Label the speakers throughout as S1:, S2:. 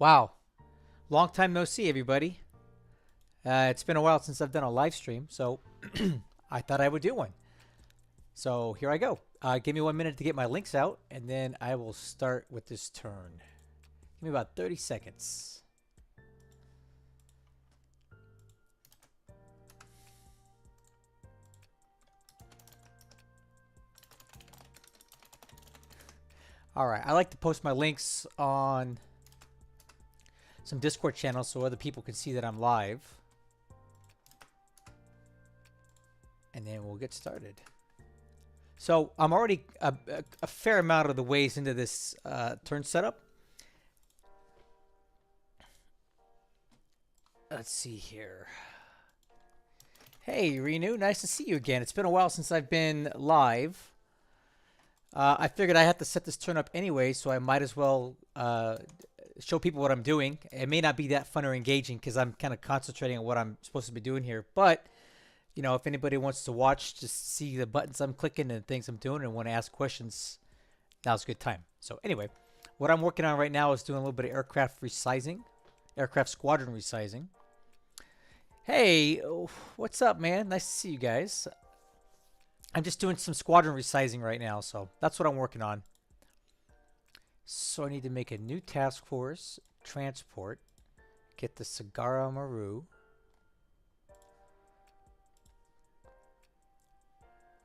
S1: Wow. Long time no see, everybody. It's been a while since I've done a live stream, so I thought I would do one. So here I go. Give me 1 minute to get my links out, and then I will start with this turn. Give me about 30 seconds. All right. I like to post my links on some Discord channels so other people can see that I'm live. And then we'll get started. So I'm already a fair amount of the ways into this turn setup. Let's see here. Hey, Renu, nice to see you again. It's been a while since I've been live. I figured I had to set this turn up anyway, so I might as well show people what I'm doing. It may not be that fun or engaging because I'm kind of concentrating on what I'm supposed to be doing here. But, you know, if anybody wants to watch, just see the buttons I'm clicking and things I'm doing and want to ask questions, now's a good time. So anyway, what I'm working on right now is doing a little bit of aircraft resizing, aircraft squadron resizing. Hey, what's up, man? Nice to see you guys. I'm just doing some squadron resizing right now, so that's what I'm working on. So I need to make a new task force, transport, get the Sagara Maru.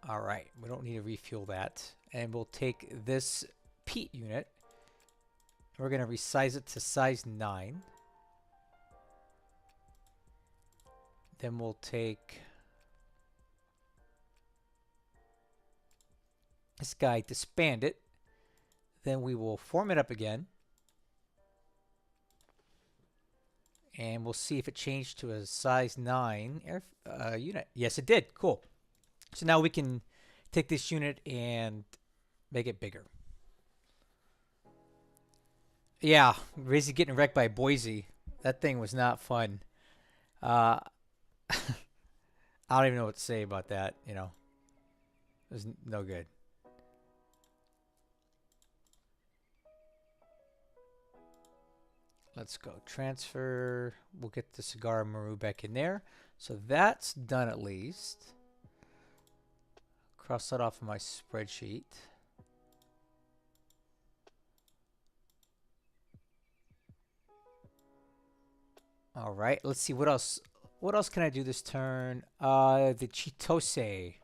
S1: All right, we don't need to refuel that. And we'll take this Pete unit. We're going to resize it to size 9. Then we'll take this guy, disband it. Then we will form it up again. And we'll see if it changed to a size 9 unit. Yes, it did. Cool. So now we can take this unit and make it bigger. Yeah, Razy getting wrecked by Boise. That thing was not fun. I don't even know what to say about that, you know. It was no good. Let's go. Transfer. We'll get the Cigar Maru back in there. So that's done at least. Cross that off of my spreadsheet. All right. Let's see what else. What else can I do this turn? The Chitose.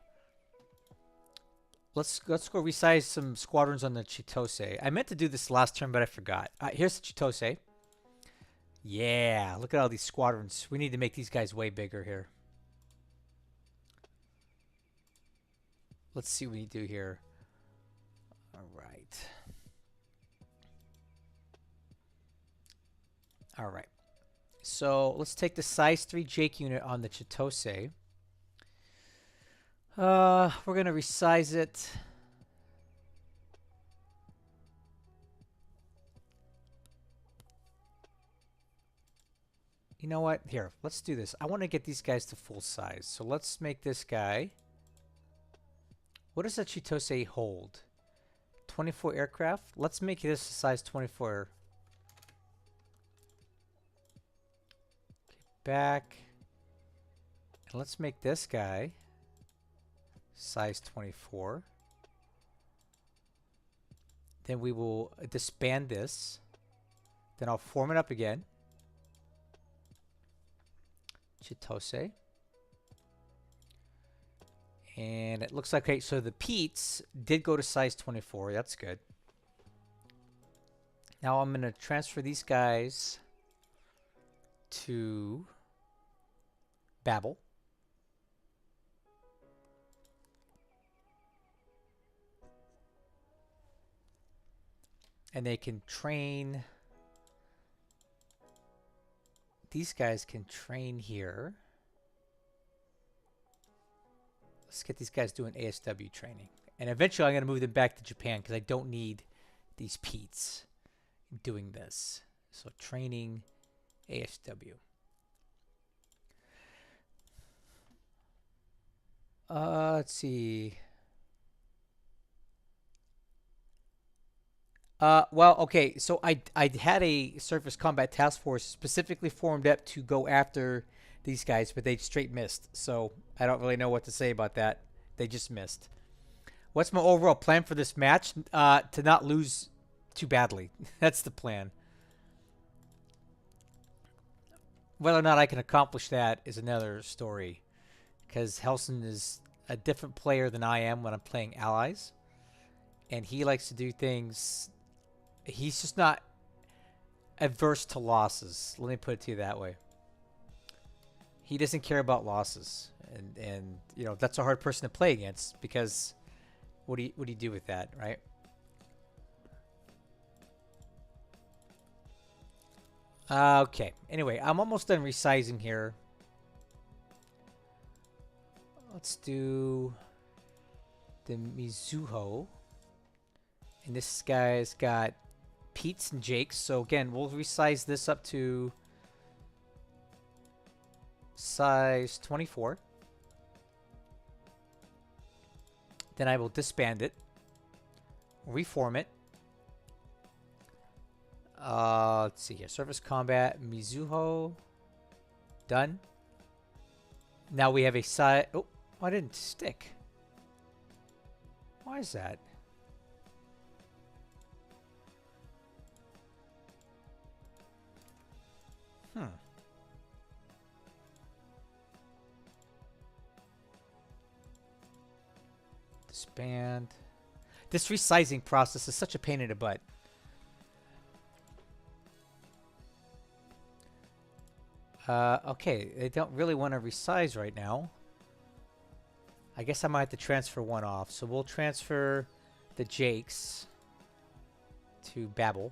S1: Let's go resize some squadrons on the Chitose. I meant to do this last turn, but I forgot. Here's the Chitose. Yeah, look at all these squadrons. We need to make these guys way bigger here. Let's see what we do here. All right. All right. So let's take the size 3 Jake unit on the Chitose. We're going to resize it. You know what? Here, let's do this. I want to get these guys to full size. So let's make this guy. What does a Chitose hold? 24 aircraft? Let's make this a size 24. Okay, back. And let's make this guy size 24. Then we will disband this. Then I'll form it up again. Chitose. And it looks like, okay, so the Pete's did go to size 24. That's good. Now I'm going to transfer these guys to Babel. And they can train. These guys can train here. Let's get these guys doing ASW training. And eventually I'm going to move them back to Japan because I don't need these Pete's doing this. So training ASW. Let's see. Well, okay. So I had a surface combat task force specifically formed up to go after these guys, but they straight missed. So I don't really know what to say about that. They just missed. What's my overall plan for this match? To not lose too badly. That's the plan. Whether or not I can accomplish that is another story, because Hellsen is a different player than I am when I'm playing allies, and he likes to do things. He's just not adverse to losses. Let me put it to you that way. He doesn't care about losses, and you know that's a hard person to play against because what do you do with that, right? Okay. Anyway, I'm almost done resizing here. Let's do the Mizuho. And this guy's got Pete's and Jake's. So again, we'll resize this up to size 24. Then I will disband it, reform it. Let's see here. Surface combat, Mizuho. Done. Now we have a size. Oh, I didn't stick. Why is that? Hmm. Disband. This resizing process is such a pain in the butt. Okay, they don't really want to resize right now. I guess I might have to transfer one off. So we'll transfer the Jakes to Babel.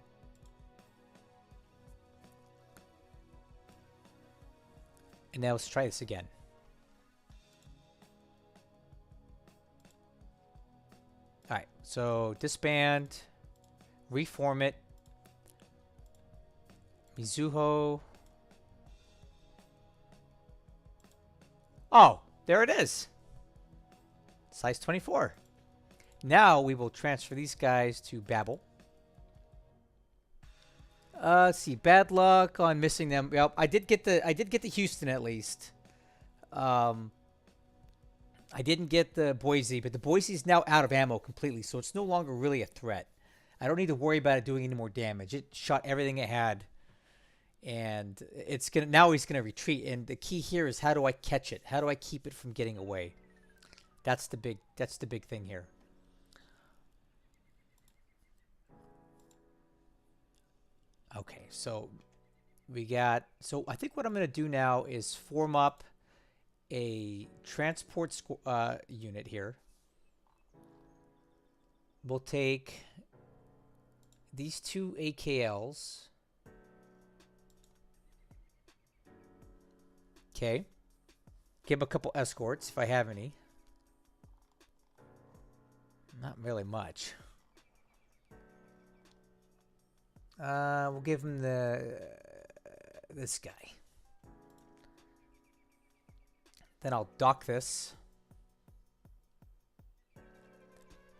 S1: And now let's try this again. Alright, so disband, reform it, Mizuho. Oh, there it is. Size 24. Now we will transfer these guys to Babel. Let's see. Bad luck on missing them. Well, I did get the Houston at least. I didn't get the Boise, but the Boise is now out of ammo completely, so it's no longer really a threat. I don't need to worry about it doing any more damage. It shot everything it had, and it's gonna now he's gonna retreat. And the key here is how do I catch it? How do I keep it from getting away? That's the big thing here. Okay, so we got. So I think what I'm gonna do now is form up a transport unit here. We'll take these two AKLs. Okay. Give a couple escorts if I have any. Not really much. We'll give him this guy. Then I'll dock this.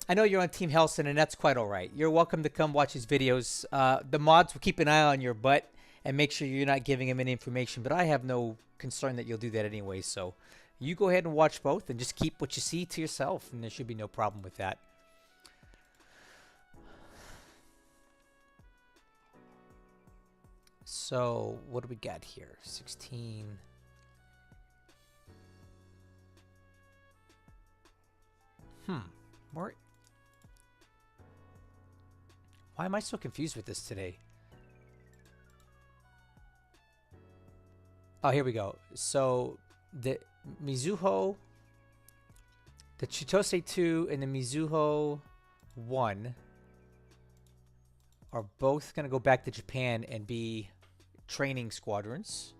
S1: I know you're on Team Hellsen, and that's quite all right. You're welcome to come watch his videos. The mods will keep an eye on your butt and make sure you're not giving him any information, but I have no concern that you'll do that anyway, so you go ahead and watch both and just keep what you see to yourself, and there should be no problem with that. So, what do we got here? 16. Why am I so confused with this today? Oh, here we go. So, the Mizuho, the Chitose 2 and the Mizuho 1 are both going to go back to Japan and be training squadrons.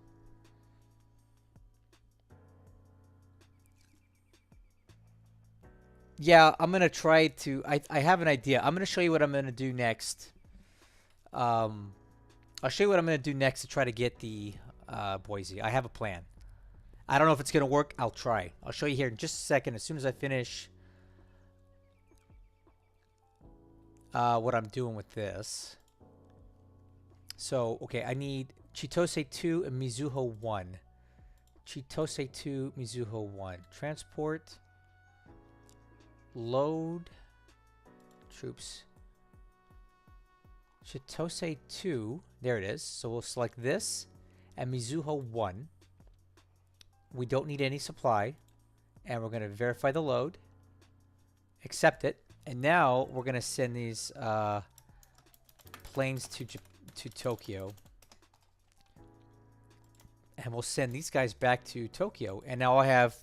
S1: Yeah, I'm going to try to... I have an idea. I'm going to show you what I'm going to do next. I'll show you what I'm going to do next to try to get the Boise. I have a plan. I don't know if it's going to work. I'll try. I'll show you here in just a second as soon as I finish what I'm doing with this. So, okay, I need Chitose 2 and Mizuho 1. Chitose 2, Mizuho 1. Transport. Load. Troops. Chitose 2. There it is. So we'll select this and Mizuho 1. We don't need any supply. And we're going to verify the load. Accept it. And now we're going to send these planes to Tokyo. And we'll send these guys back to Tokyo. And now I have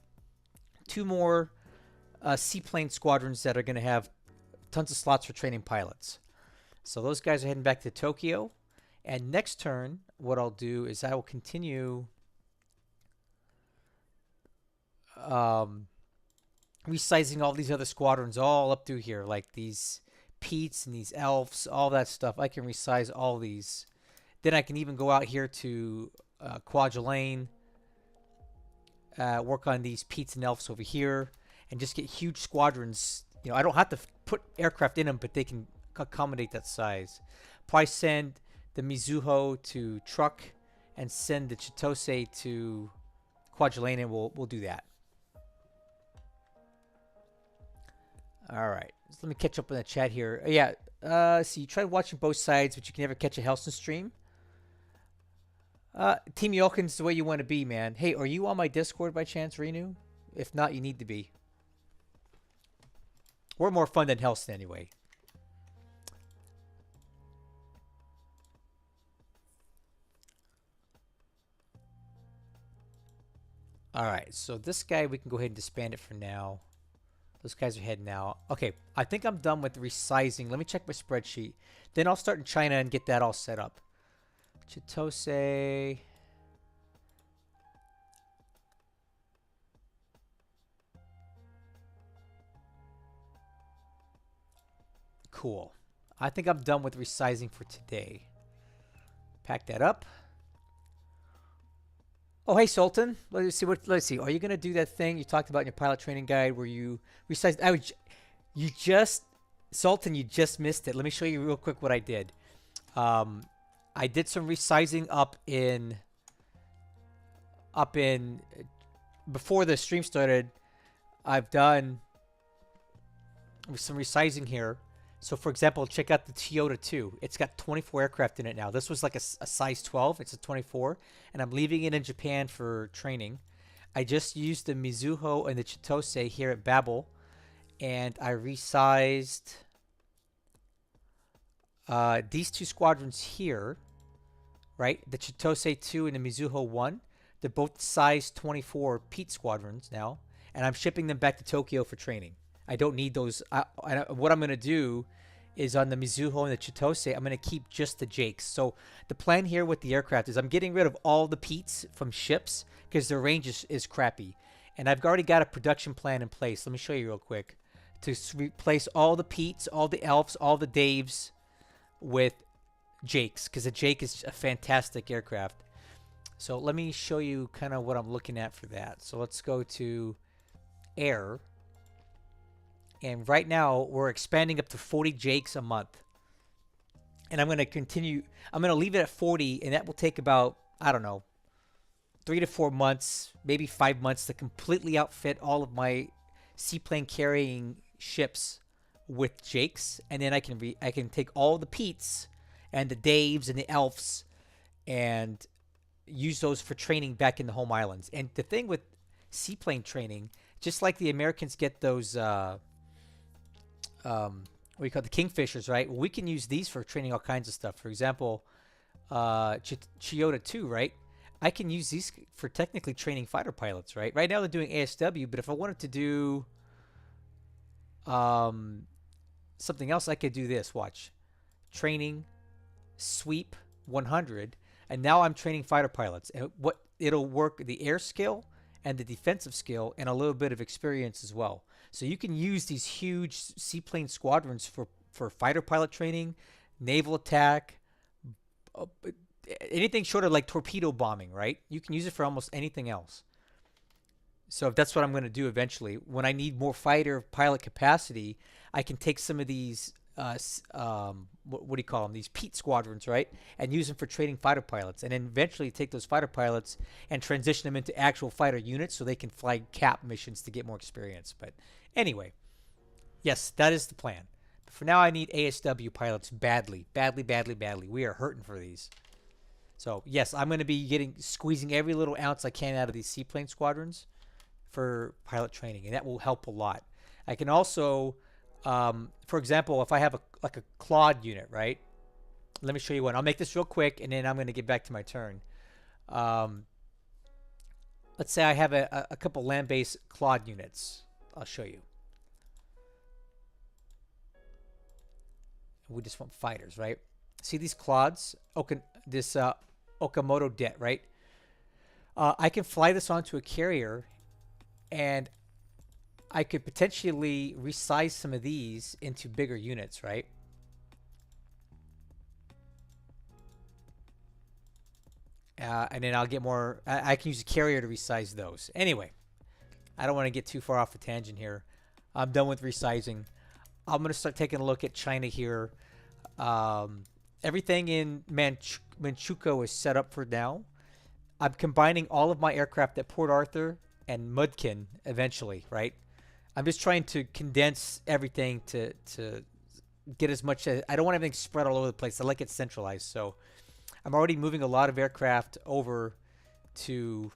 S1: 2 more seaplane squadrons that are going to have tons of slots for training pilots. So those guys are heading back to Tokyo. And next turn, what I'll do is I will continue resizing all these other squadrons all up through here, like these Petes and these Elves, all that stuff. I can resize all these. Then I can even go out here to Kwajalein, work on these Petes and Elves over here, and just get huge squadrons. You know, I don't have to put aircraft in them, but they can accommodate that size. Probably send the Mizuho to Truck and send the Chitose to Kwajalein, and we'll do that. All right, so let me catch up in the chat here. Yeah, see, you tried watching both sides, but you can never catch a Hellsen stream. Team Jochen's the way you want to be, man. Hey, are you on my Discord by chance, Renew? If not, you need to be. We're more fun than Hellsen anyway. All right, so this guy, we can go ahead and disband it for now. Those guys are heading out. Okay, I think I'm done with resizing. Let me check my spreadsheet. Then I'll start in China and get that all set up. Chitose. Cool. I think I'm done with resizing for today. Pack that up. Oh, hey, Sultan. Let's see. Are you going to do that thing you talked about in your pilot training guide where you resized? Sultan, you just missed it. Let me show you real quick what I did. I did some resizing up in before the stream started. I've done some resizing here. So, for example, check out the Toyota 2. It's got 24 aircraft in it now. This was like a size 12. It's a 24. And I'm leaving it in Japan for training. I just used the Mizuho and the Chitose here at Babel. And I resized these 2 squadrons here. Right? The Chitose 2 and the Mizuho 1. They're both size 24 Pete squadrons now. And I'm shipping them back to Tokyo for training. I don't need those. What I'm going to do is on the Mizuho and the Chitose, I'm going to keep just the Jakes. So the plan here with the aircraft is I'm getting rid of all the Petes from ships because their range is crappy. And I've already got a production plan in place. Let me show you real quick. To replace all the Petes, all the Elves, all the Daves with Jakes, because the Jake is a fantastic aircraft. So let me show you kind of what I'm looking at for that. So let's go to Air. And right now, we're expanding up to 40 Jakes a month. And I'm going to continue. I'm going to leave it at 40, and that will take about, I don't know, 3 to 4 months, maybe 5 months to completely outfit all of my seaplane carrying ships with Jakes. And then I can take all the Petes and the Daves and the Elves and use those for training back in the home islands. And the thing with seaplane training, just like the Americans get those... what do you call the Kingfishers, right? Well, we can use these for training all kinds of stuff. For example, Toyota 2, right? I can use these for technically training fighter pilots, right? Right now they're doing ASW, but if I wanted to do something else, I could do this. Watch. Training, sweep 100, and now I'm training fighter pilots. And it'll work the air skill and the defensive skill and a little bit of experience as well. So you can use these huge seaplane squadrons for fighter pilot training, naval attack, anything short of like torpedo bombing, right? You can use it for almost anything else. So if that's what I'm going to do eventually, when I need more fighter pilot capacity, I can take some of these what do you call them? These Pete squadrons, right? And use them for training fighter pilots, and then eventually take those fighter pilots and transition them into actual fighter units so they can fly cap missions to get more experience. But anyway, yes, that is the plan. But for now, I need ASW pilots badly, badly, badly, badly. We are hurting for these. So yes, I'm going to be squeezing every little ounce I can out of these seaplane squadrons for pilot training, and that will help a lot. I can also, for example, if I have like a Claude unit, right? Let me show you one. I'll make this real quick, and then I'm going to get back to my turn. Let's say I have a couple land-based Claude units. I'll show you. We just want fighters, right? See these Claudes? This Okamoto Det, right? I can fly this onto a carrier, and I could potentially resize some of these into bigger units, right? And then I'll get more. I can use a carrier to resize those. Anyway, I don't want to get too far off the tangent here. I'm done with resizing. I'm going to start taking a look at China here. Everything in Manchukuo is set up for now. I'm combining all of my aircraft at Port Arthur and Mudkin eventually, right? I'm just trying to condense everything to get as much as... I don't want everything spread all over the place. I like it centralized. So I'm already moving a lot of aircraft over to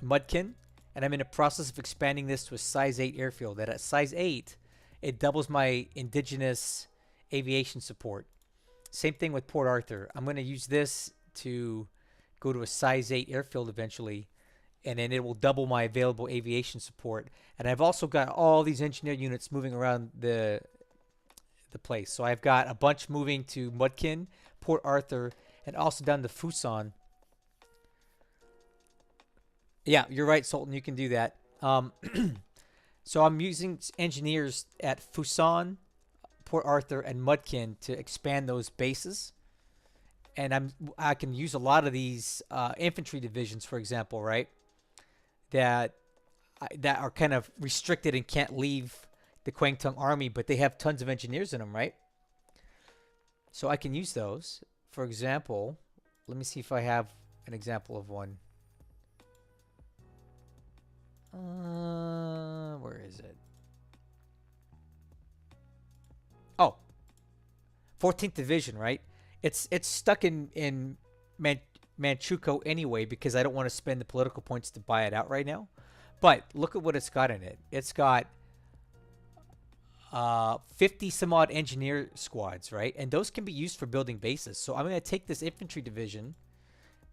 S1: Mudkin, and I'm in the process of expanding this to a size 8 airfield. That at size 8, it doubles my indigenous aviation support. Same thing with Port Arthur. I'm going to use this to go to a size 8 airfield eventually, and then it will double my available aviation support. And I've also got all these engineer units moving around the place. So I've got a bunch moving to Mudkin, Port Arthur, and also down to Fusan. Yeah, you're right, Sultan. You can do that. So I'm using engineers at Fusan, Port Arthur, and Mudkin to expand those bases. And I can use a lot of these infantry divisions, for example, right? That are kind of restricted and can't leave the Kwangtung army, but they have tons of engineers in them, right? So I can use those. For example, let me see if I have an example of one. Where is it? Oh, 14th Division, right? It's stuck in Manchukuo anyway because I don't want to spend the political points to buy it out right now. But look at what it's got in it. It's got 50 some odd engineer squads, right? And those can be used for building bases. So I'm going to take this infantry division,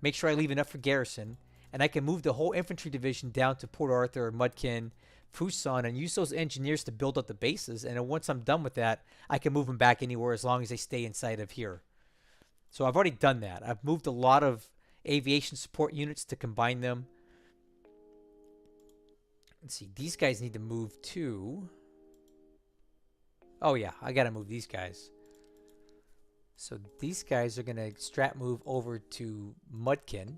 S1: make sure I leave enough for garrison, and I can move the whole infantry division down to Port Arthur, Mudkin, Fusan, and use those engineers to build up the bases. And then once I'm done with that, I can move them back anywhere as long as they stay inside of here. So I've already done that. I've moved a lot of aviation support units to combine them. Let's see. These guys need to move too. Oh, yeah. I got to move these guys. So these guys are going to strat move over to Mudkin.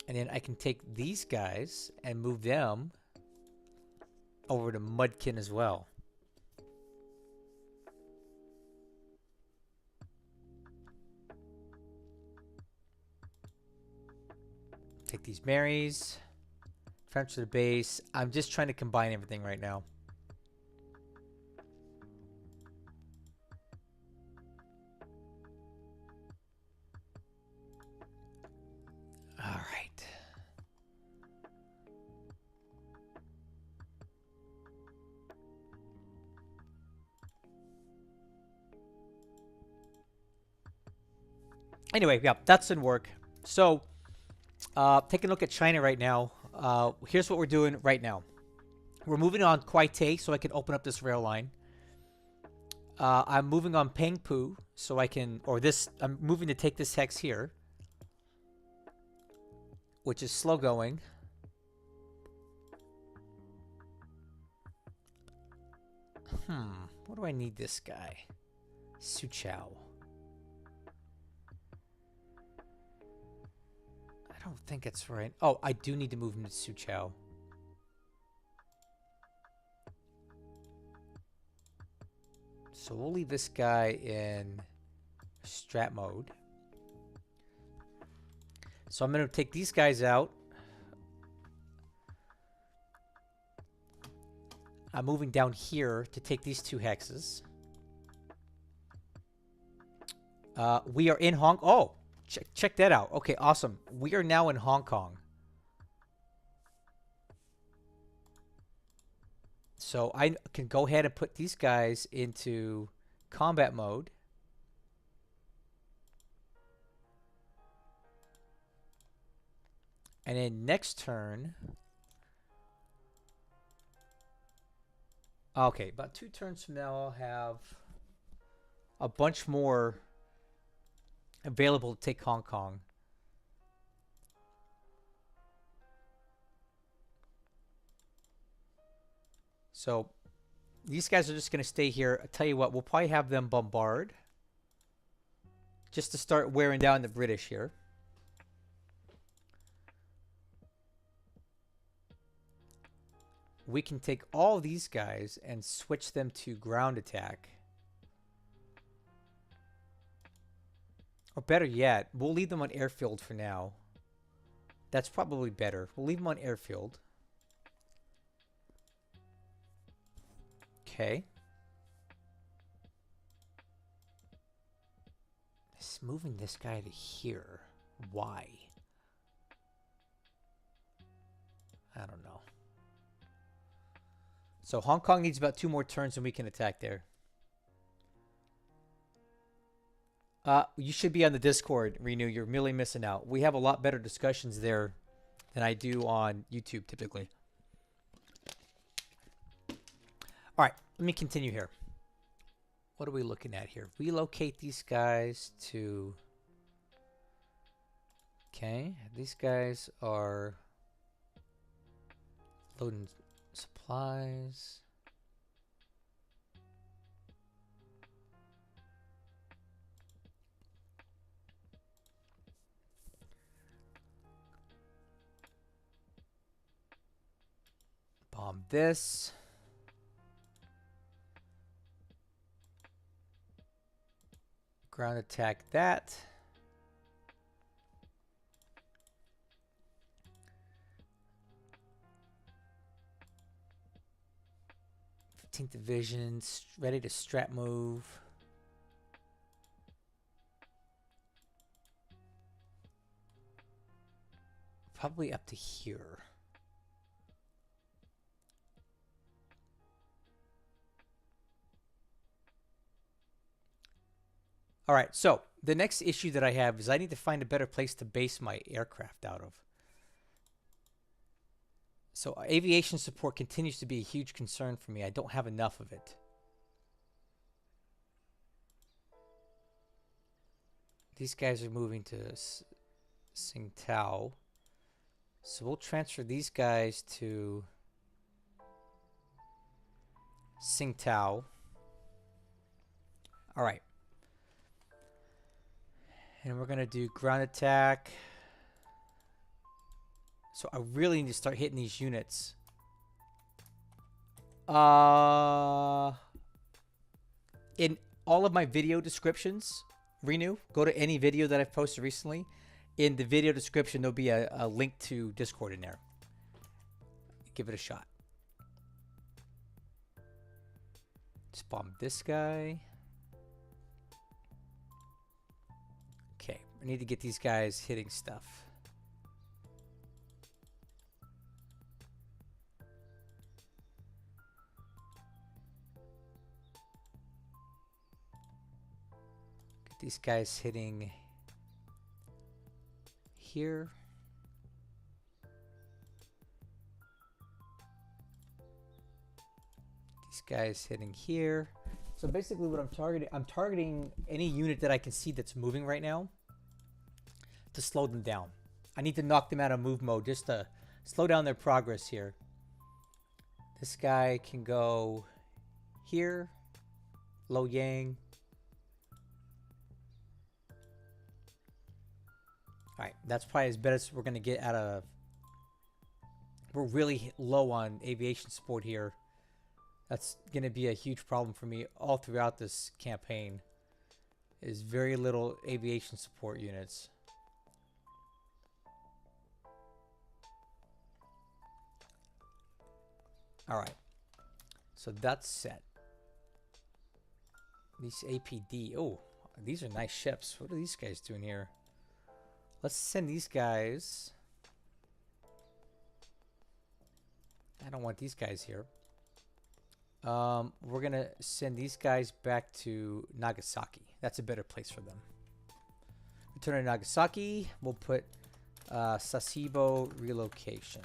S1: And then I can take these guys and move them over to Mudkin as well. Take these Marys. Transfer to the base. I'm just trying to combine everything right now. All right. Anyway, yeah, that's in work. So, taking a look at China right now. Here's what we're doing right now. We're moving on Kwaite so I can open up this rail line. I'm moving on Pengpu so I can, I'm moving to take this hex here, which is slow going. What do I need this guy? Suchao. I don't think it's right. Oh, I do need to move him to Suchao. So we'll leave this guy in strat mode. So I'm going to take these guys out. I'm moving down here to take these 2 hexes. We are in Hong Kong. Oh, check that out. Okay, awesome. We are now in Hong Kong. So I can go ahead and put these guys into combat mode. And then next turn... Okay, about 2 turns from now, I'll have a bunch more available to take Hong Kong. So these guys are just going to stay here. I'll tell you what, we'll probably have them bombard just to start wearing down the British here. We can take all these guys and switch them to ground attack. Or better yet, we'll leave them on airfield for now. That's probably better. We'll leave them on airfield. Okay. Just moving this guy to here. Why? I don't know. So Hong Kong needs about 2 more turns and we can attack there. You should be on the Discord, Renew. You're really missing out. We have a lot better discussions there than I do on YouTube typically. All right, let me continue here. What are we looking at here? Relocate these guys to... Okay, these guys are loading supplies. Bomb this. Ground attack that. Division ready to strat move. Probably up to here. All right, so the next issue that I have is I need to find a better place to base my aircraft out of. So aviation support continues to be a huge concern for me. I don't have enough of it. These guys are moving to Tsingtao. So we'll transfer these guys to Tsingtao. All right. And we're going to do ground attack. So I really need to start hitting these units. In all of my video descriptions, Renew, go to any video that I've posted recently. In the video description, there'll be a link to Discord in there. Give it a shot. Just bomb this guy. Okay, I need to get these guys hitting stuff. These guys hitting here. These guys hitting here. So basically what I'm targeting any unit that I can see that's moving right now to slow them down. I need to knock them out of move mode just to slow down their progress here. This guy can go here, Lo Yang. All right, that's probably as best as we're going to get out of... We're really low on aviation support here. That's going to be a huge problem for me all throughout this campaign. Is very little aviation support units. All right. So that's set. These APD. Oh, these are nice ships. What are these guys doing here? Let's send these guys. I don't want these guys here. We're going to send these guys back to Nagasaki. That's a better place for them. Return to Nagasaki. We'll put Sasebo relocation.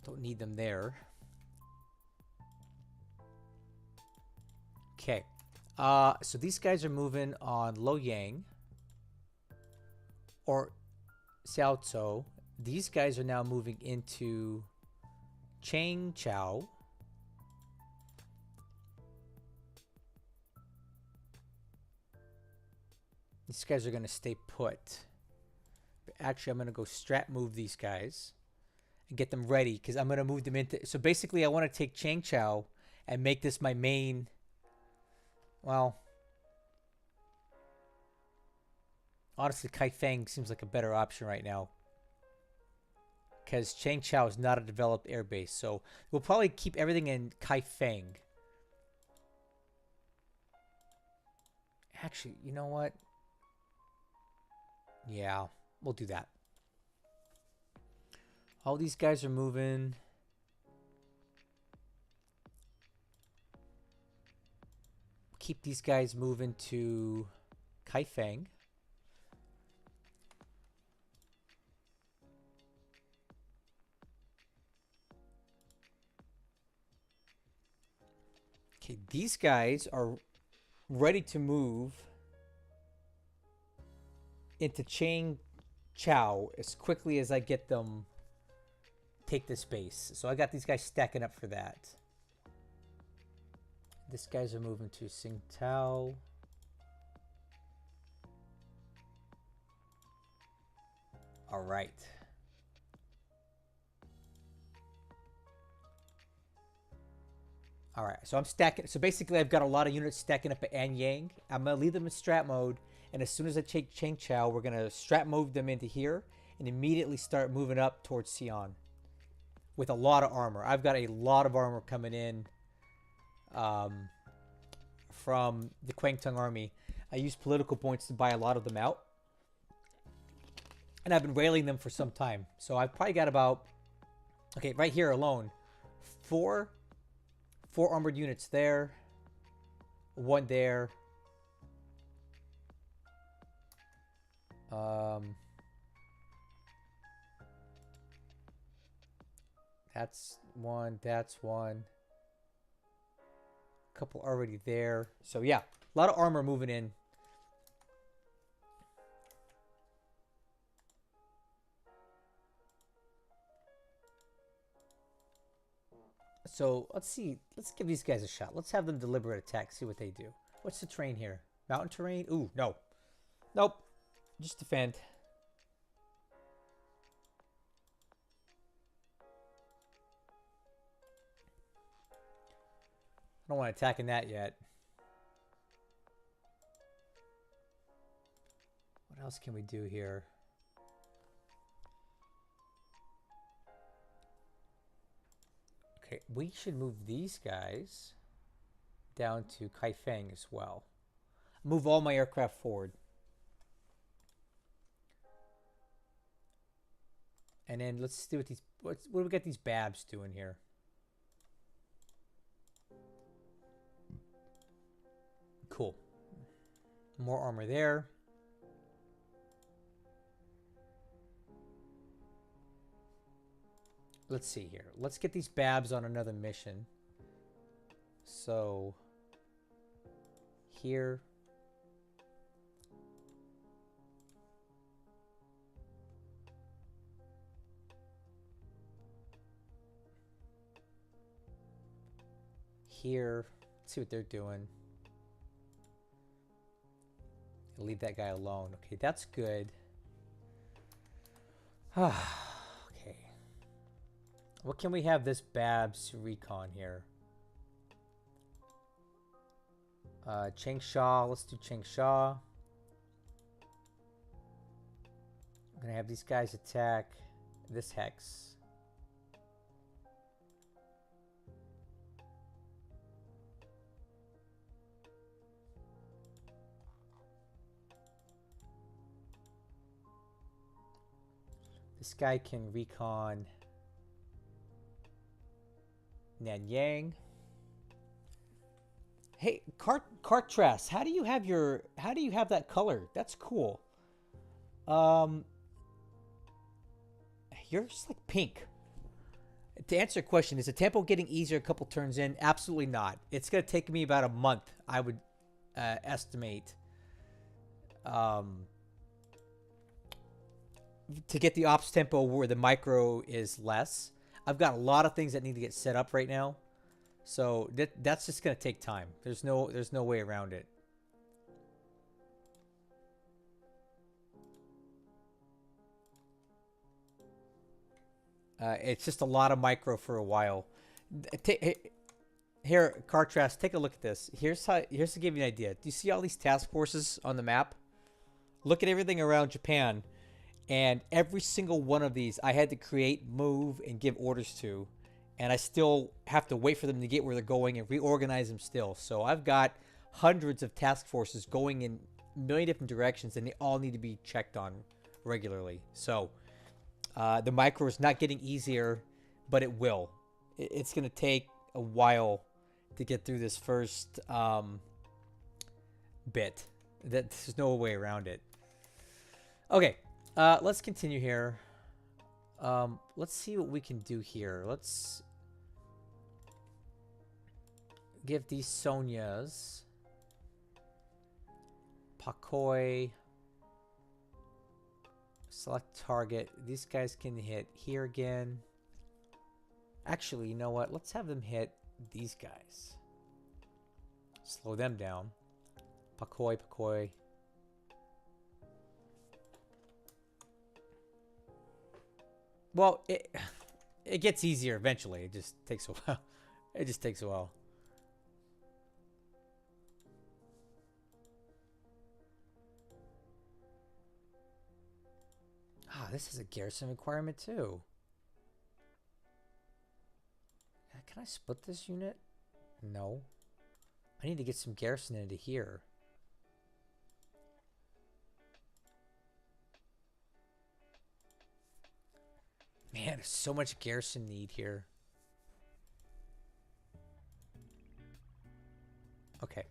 S1: Don't need them there. Okay. So these guys are moving on Loyang or Xiaotou. These guys are now moving into Changchao. These guys are going to stay put. But actually, I'm going to go strat move these guys and get them ready because I'm going to move them into... So basically, I want to take Changchao and make this my main... Well... Honestly, Kaifeng seems like a better option right now. Because Changchao is not a developed airbase. So we'll probably keep everything in Kaifeng. Actually, you know what? Yeah, we'll do that. All these guys are moving. Keep these guys moving to Kaifeng. Okay, these guys are ready to move into Changchao as quickly as I get them take this base. So I got these guys stacking up for that. These guys are moving to Tsingtao. All right. All right, so I'm stacking. So basically, I've got a lot of units stacking up at Anyang. I'm going to leave them in strat mode. And as soon as I take Changchao, we're going to strat move them into here and immediately start moving up towards Xi'an with a lot of armor. I've got a lot of armor coming in from the Kwangtung army. I used political points to buy a lot of them out. And I've been railing them for some time. So I've probably got about, okay, right here alone, four armored units there, one there. That's one, that's one. Couple already there. So yeah, a lot of armor moving in. So let's see. Let's give these guys a shot. Let's have them deliberate attack. See what they do. What's the terrain here? Mountain terrain? Ooh, no. Nope. Just defend. I don't want to attack in that yet. What else can we do here? Okay, we should move these guys down to Kaifeng as well. Move all my aircraft forward. And then let's do what these... What do we got these Babs doing here? Cool. More armor there. Let's see here. Let's get these Babs on another mission. So... Here... Here, let's see what they're doing. Leave that guy alone. Okay, that's good. Okay. What can we have this Babs recon here? Changsha. Let's do Changsha. I'm gonna have these guys attack this hex. This guy can recon Nanyang. Hey, Cartras, how do you have that color? That's cool. Yours like pink. To answer your question, is the tempo getting easier a couple turns in? Absolutely not. It's gonna take me about a month, I would estimate, to get the ops tempo where the micro is less. I've got a lot of things that need to get set up right now, so that's just gonna take time. There's no way around it. It's just a lot of micro for a while. Here, Cartras, take a look at this. Here's to give you an idea. Do you see all these task forces on the map? Look at everything around Japan, and every single one of these I had to create, move, and give orders to, and I still have to wait for them to get where they're going and reorganize them still. So I've got hundreds of task forces going in a million different directions, and they all need to be checked on regularly. So the micro is not getting easier, but it will. It's going to take a while to get through this first bit. There's no way around it. Okay, let's continue here. Let's see what we can do here. Let's give these Sonias Pakoi. Select target. These guys can hit here again. Actually, you know what? Let's have them hit these guys. Slow them down. Pakoi, Pakoi. Well, it gets easier eventually. It just takes a while. It just takes a while. Ah, this is a garrison requirement too. Can I split this unit? No. I need to get some garrison into here. Man, there's so much garrison need here. Okay.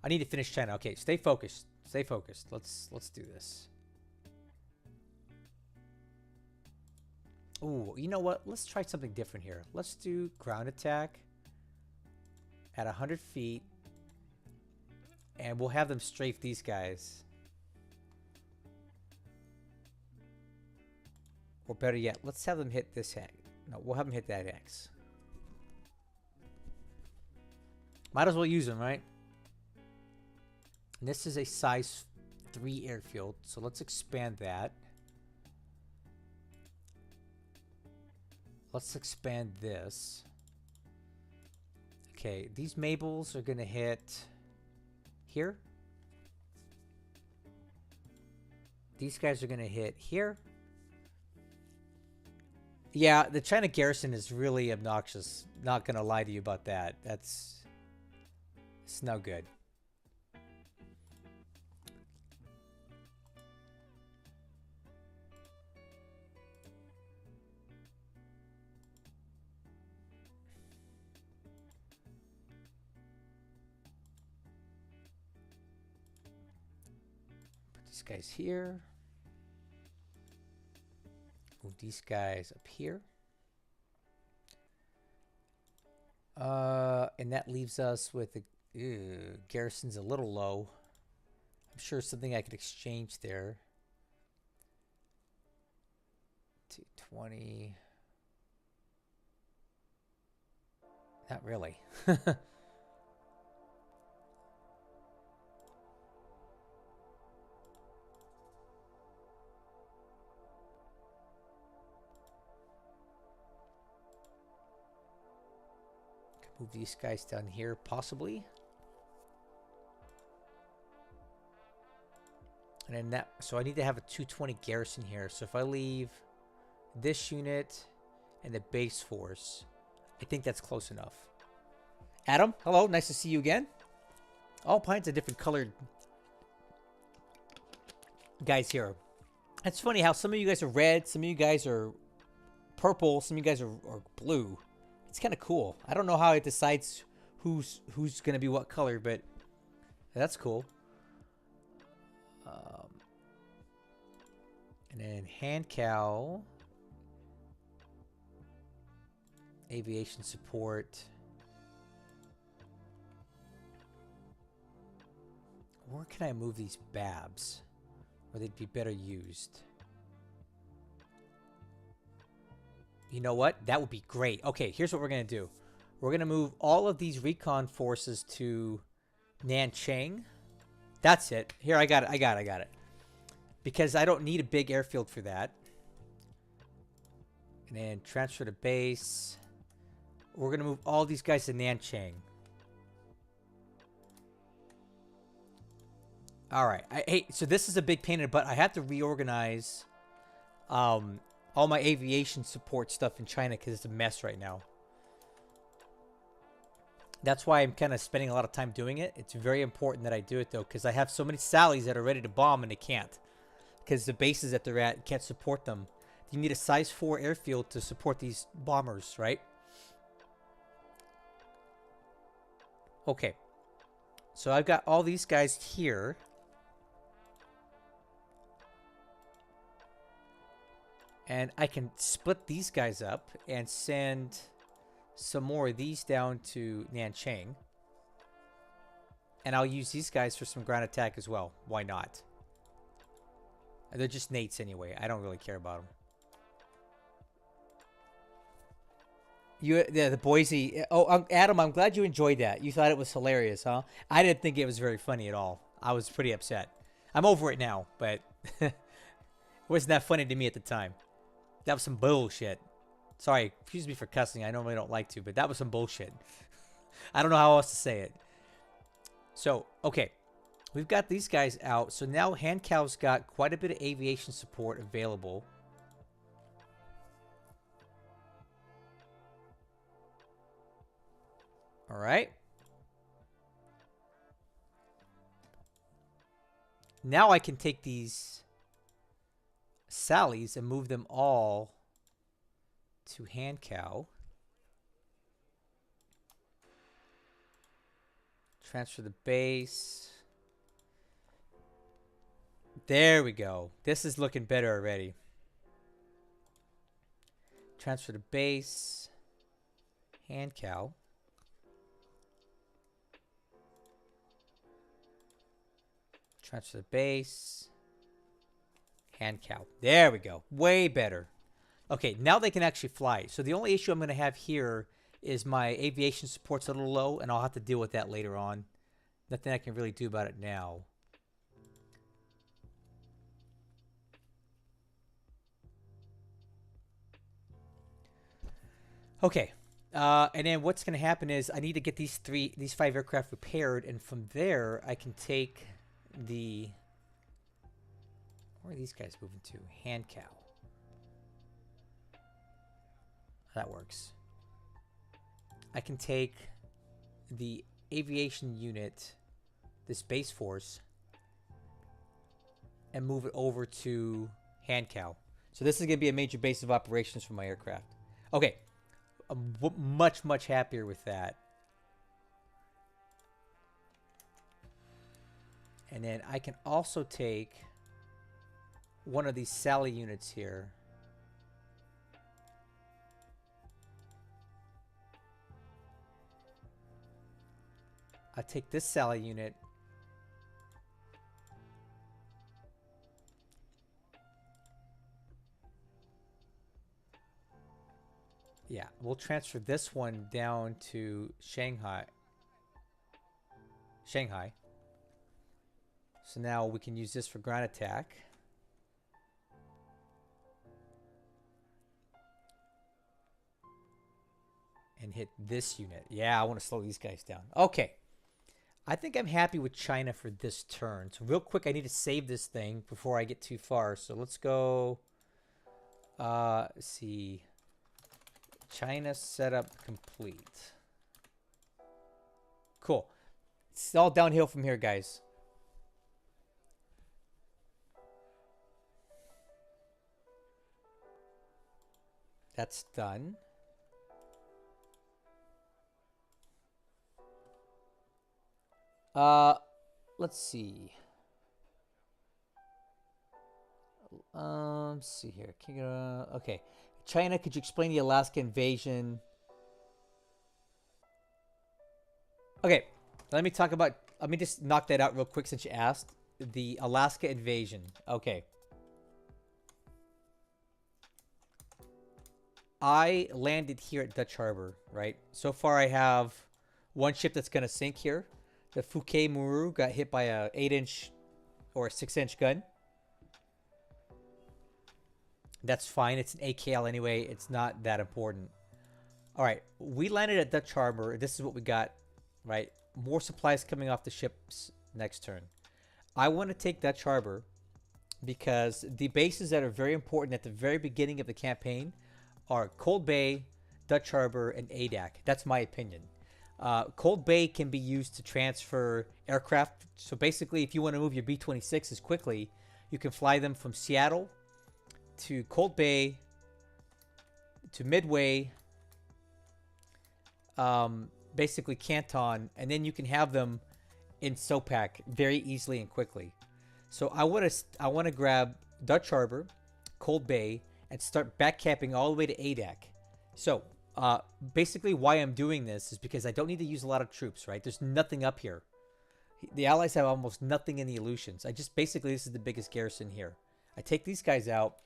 S1: I need to finish China. Okay, stay focused. Stay focused. Let's do this. Ooh, you know what? Let's try something different here. Let's do ground attack at 100 feet. And we'll have them strafe these guys. Or better yet, let's have them hit this X. No, we'll have them hit that X. Might as well use them, right? And this is a size 3 airfield, so let's expand that. Let's expand this. Okay, these Mabels are going to hit here. These guys are going to hit here. Yeah, the China garrison is really obnoxious. Not going to lie to you about that. It's no good. Put these guys here. Move these guys up here. And that leaves us with the garrison's a little low. I'm sure something I could exchange there. 220. Not really. Move these guys down here, possibly. And then that, so I need to have a 220 garrison here. So if I leave this unit and the base force, I think that's close enough. Adam, hello, nice to see you again. All kinds of different colored guys here. It's funny how some of you guys are red, some of you guys are purple, some of you guys are blue. It's kind of cool. I don't know how it decides who's going to be what color, but that's cool. And then hand cow, aviation support. Where can I move these babs where they'd be better used? You know what? That would be great. Okay, here's what we're going to do. We're going to move all of these recon forces to Nanchang. That's it. Here, I got it. Because I don't need a big airfield for that. And then transfer to base. We're going to move all these guys to Nanchang. All right. Hey, so this is a big pain in the butt. I have to reorganize all my aviation support stuff in China because it's a mess right now. That's why I'm kind of spending a lot of time doing it. It's very important that I do it, though, because I have so many Sallies that are ready to bomb and they can't. Because the bases that they're at can't support them. You need a size 4 airfield to support these bombers, right? Okay. So I've got all these guys here. And I can split these guys up and send some more of these down to Nanchang. And I'll use these guys for some ground attack as well. Why not? They're just nates anyway. I don't really care about them. Yeah, the Boise. Oh, Adam, I'm glad you enjoyed that. You thought it was hilarious, huh? I didn't think it was very funny at all. I was pretty upset. I'm over it now, but it wasn't that funny to me at the time. That was some bullshit. Sorry, excuse me for cussing. I normally don't like to, but that was some bullshit. I don't know how else to say it. So, okay. We've got these guys out. So now hand cow's got quite a bit of aviation support available. All right. Now I can take these Sallies and move them all to hand cow. Transfer the base. There we go. This is looking better already. Transfer to base. Hand cow. Transfer to base. Hand cow. There we go. Way better. Okay, now they can actually fly. So the only issue I'm going to have here is my aviation support's a little low, and I'll have to deal with that later on. Nothing I can really do about it now. Okay, and then what's going to happen is I need to get these 5 aircraft repaired, and from there I can take the... Where are these guys moving to? Hand cow. That works. I can take the aviation unit, this base force, and move it over to hand cow. So this is going to be a major base of operations for my aircraft. Okay. I'm much happier with that. And then I can also take one of these Sally units here. I take this Sally unit. Yeah, we'll transfer this one down to Shanghai. So now we can use this for ground attack. and hit this unit. Yeah, I want to slow these guys down. Okay. I think I'm happy with China for this turn. So real quick, I need to save this thing before I get too far. So let's go. Let's see. China setup complete. Cool. It's all downhill from here, guys. That's done. Let's see. Let's see here. Okay. China, could you explain the Alaska invasion? Okay, let me talk about. Let me just knock that out real quick since you asked. The Alaska invasion. Okay. I landed here at Dutch Harbor, right? So far, I have one ship that's going to sink here. The Fouquet Muru got hit by a 8-inch or a 6-inch gun. That's fine. It's an AKL anyway. It's not that important. All right. We landed at Dutch Harbor. This is what we got, right? More supplies coming off the ships next turn. I want to take Dutch Harbor because the bases that are very important at the very beginning of the campaign are Cold Bay, Dutch Harbor, and Adak. That's my opinion. Cold Bay can be used to transfer aircraft. So basically, if you want to move your B-26s quickly, you can fly them from Seattle to Cold Bay to Midway, basically Canton, and then you can have them in SOPAC very easily and quickly. So I want to grab Dutch Harbor, Cold Bay, and start backcapping all the way to Adak. So basically why I'm doing this is because I don't need to use a lot of troops, right? There's nothing up here. The Allies have almost nothing in the Aleutians. Basically, this is the biggest garrison here. I take these guys out,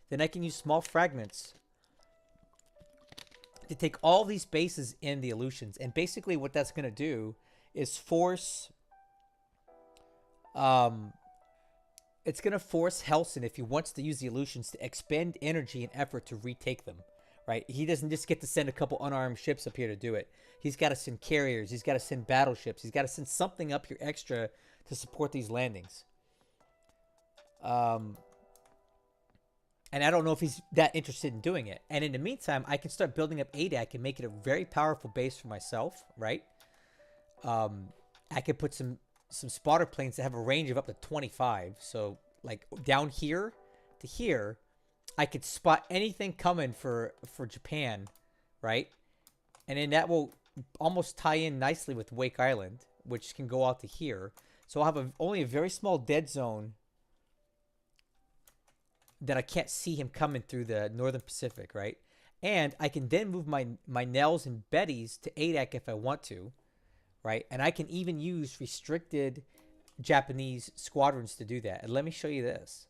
S1: then I can use small fragments to take all these bases in the Aleutians. And basically what that's going to do is force... it's going to force Hellsen, if he wants to use the Aleutians, to expend energy and effort to retake them, right? He doesn't just get to send a couple unarmed ships up here to do it. He's got to send carriers. He's got to send battleships. He's got to send something up here extra to support these landings. And I don't know if he's that interested in doing it. And in the meantime, I can start building up Adak and make it a very powerful base for myself, right? I could put some spotter planes that have a range of up to 25. So like down here to here, I could spot anything coming for Japan, right? And then that will almost tie in nicely with Wake Island, which can go out to here. So I'll have only a very small dead zone that I can't see him coming through the Northern Pacific, right? And I can then move my Nels and Bettys to Adak if I want to, right? And I can even use restricted Japanese squadrons to do that. And let me show you this.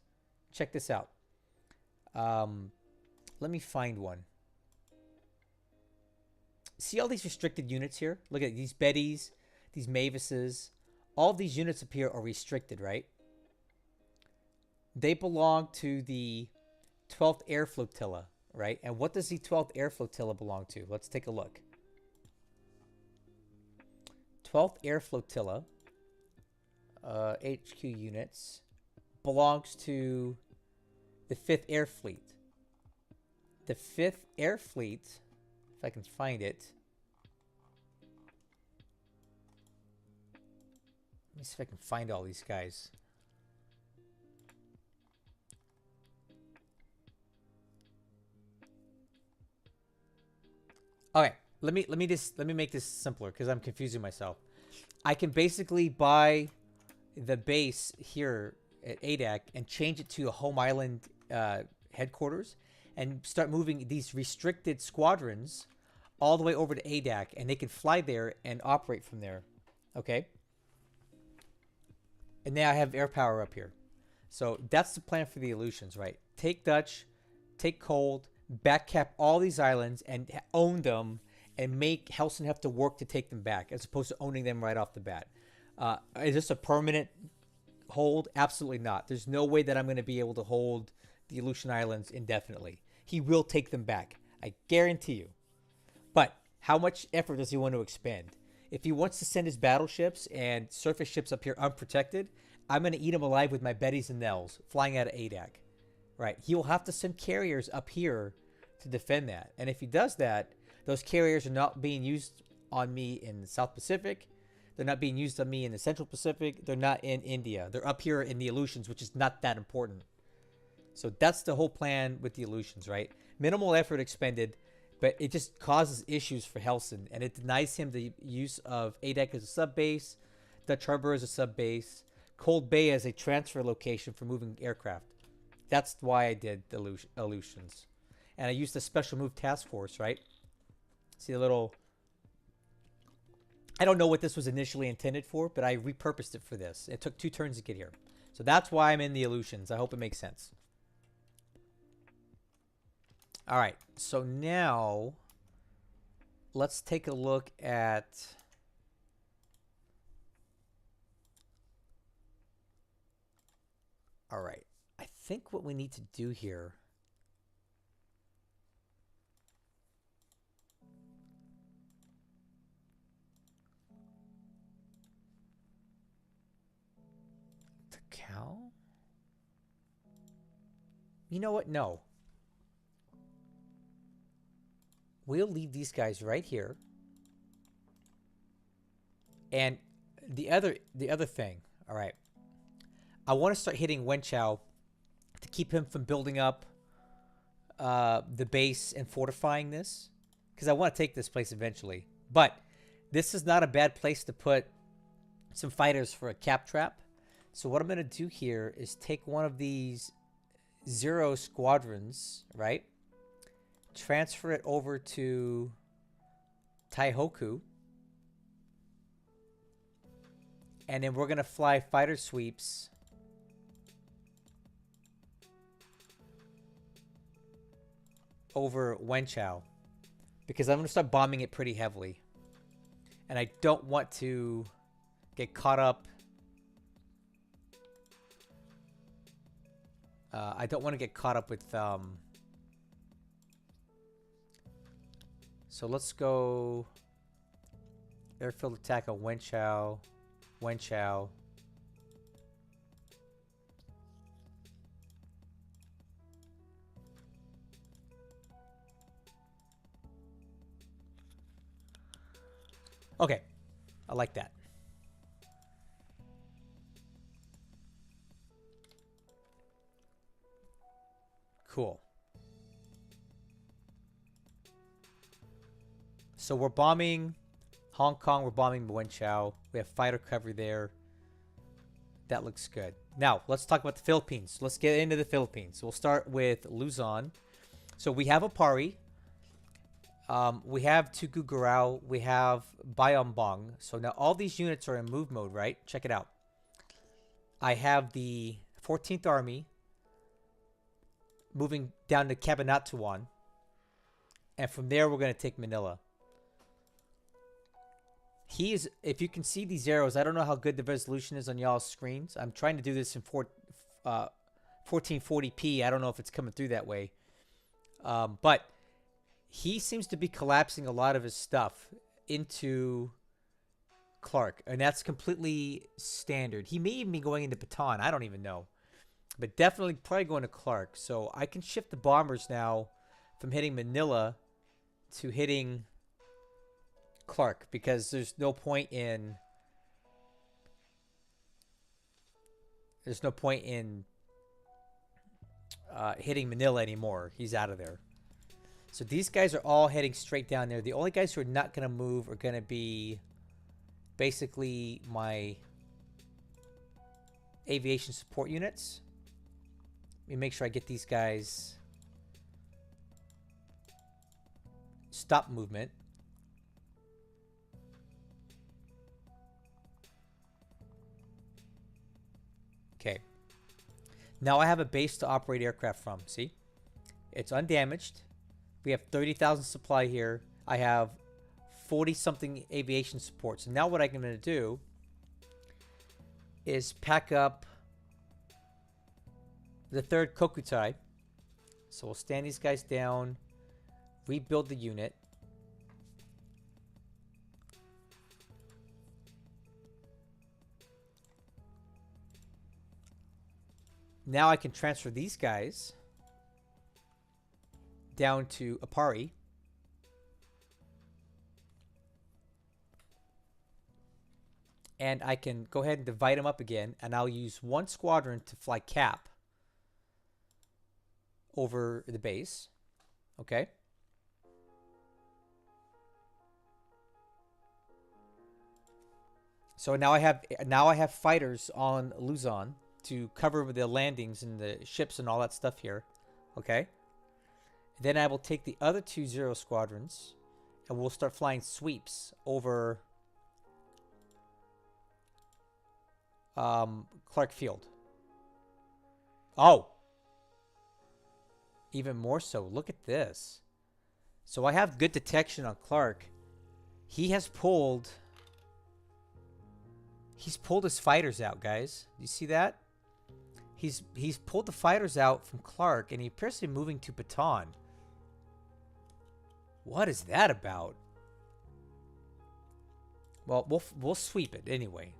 S1: Check this out. Let me find one. See all these restricted units here? Look at these Bettys, these Mavises. All these units up here are restricted, right? They belong to the 12th Air Flotilla, right? And what does the 12th Air Flotilla belong to? Let's take a look. 12th Air Flotilla, HQ units, belongs to the 5th Air Fleet. The 5th Air Fleet, if I can find it. Let me see if I can find all these guys. Okay, let me make this simpler because I'm confusing myself. I can basically buy the base here at Adak and change it to a home island headquarters and start moving these restricted squadrons all the way over to Adak, and they can fly there and operate from there. Okay? And now I have air power up here. So that's the plan for the Aleutians, right? Take Dutch, take Cold, backcap all these islands and own them and make Hellsen have to work to take them back as opposed to owning them right off the bat. Is this a permanent hold? Absolutely not. There's no way that I'm going to be able to hold the Aleutian Islands indefinitely. He will take them back. I guarantee you. But How much effort does he want to expend? If he wants to send his battleships and surface ships up here unprotected, I'm going to eat him alive with my Bettys and Nels flying out of ADAC. Right? He will have to send carriers up here to defend that. And if he does that, those carriers are not being used on me in the South Pacific. They're not being used on me in the Central Pacific. They're not in India. They're up here in the Aleutians, which is not that important. So that's the whole plan with the Aleutians, right? Minimal effort expended, but it just causes issues for Hellsen, and it denies him the use of ADEC as a sub base, Dutch Harbor as a sub base, Cold Bay as a transfer location for moving aircraft. That's why I did the Aleutians. And I used the special move task force, right? See a little... I don't know what this was initially intended for, but I repurposed it for this. It took 2 turns to get here. So that's why I'm in the Aleutians. I hope it makes sense. All right. So now let's take a look at... All right. I think what we need to do here... Cow? You know what? No. We'll leave these guys right here. And the other thing, all right. I want to start hitting Wenchao to keep him from building up the base and fortifying this, because I want to take this place eventually. But this is not a bad place to put some fighters for a cap trap. So what I'm going to do here is take one of these 0 squadrons, right? Transfer it over to Taihoku. And then we're going to fly fighter sweeps over Wenchao, because I'm going to start bombing it pretty heavily. And I don't want to get caught up. I don't want to get caught up with... So let's go... Airfield attack on Wenchao. Wenchao. Okay. I like that. Cool. So we're bombing Hong Kong. We're bombing Wenchao. We have fighter cover there. That looks good. Now, let's talk about the Philippines. Let's get into the Philippines. We'll start with Luzon. So we have Apari. We have Tuguegarao. We have Bayombong. So now all these units are in move mode, right? Check it out. I have the 14th Army moving down to Cabanatuan. And from there, we're going to take Manila. He is, if you can see these arrows, I don't know how good the resolution is on y'all's screens. I'm trying to do this in 1440p. I don't know if it's coming through that way. But he seems to be collapsing a lot of his stuff into Clark. And that's completely standard. He may even be going into Bataan. I don't even know. But definitely probably going to Clark. So I can shift the bombers now from hitting Manila to hitting Clark, because there's no point in hitting Manila anymore. He's out of there. So these guys are all heading straight down there. The only guys who are not going to move are going to be basically my aviation support units. Let me make sure I get these guys stop movement. Okay. Now I have a base to operate aircraft from. See? It's undamaged. We have 30,000 supply here. I have 40-something aviation support. So now what I'm going to do is pack up the 3rd Kokutai. So we'll stand these guys down, rebuild the unit. Now I can transfer these guys down to Apari. And I can go ahead and divide them up again, and I'll use one squadron to fly cap over the base. Okay. So now I have fighters on Luzon to cover the landings and the ships and all that stuff here. Okay. Then I will take the other 2 Zero squadrons and we'll start flying sweeps over Clark Field. Oh, even more so. Look at this. So I have good detection on Clark. He's pulled his fighters out, guys. You see that? He's pulled the fighters out from Clark, and he appears to be moving to Baton. What is that about? Well, we'll sweep it anyway.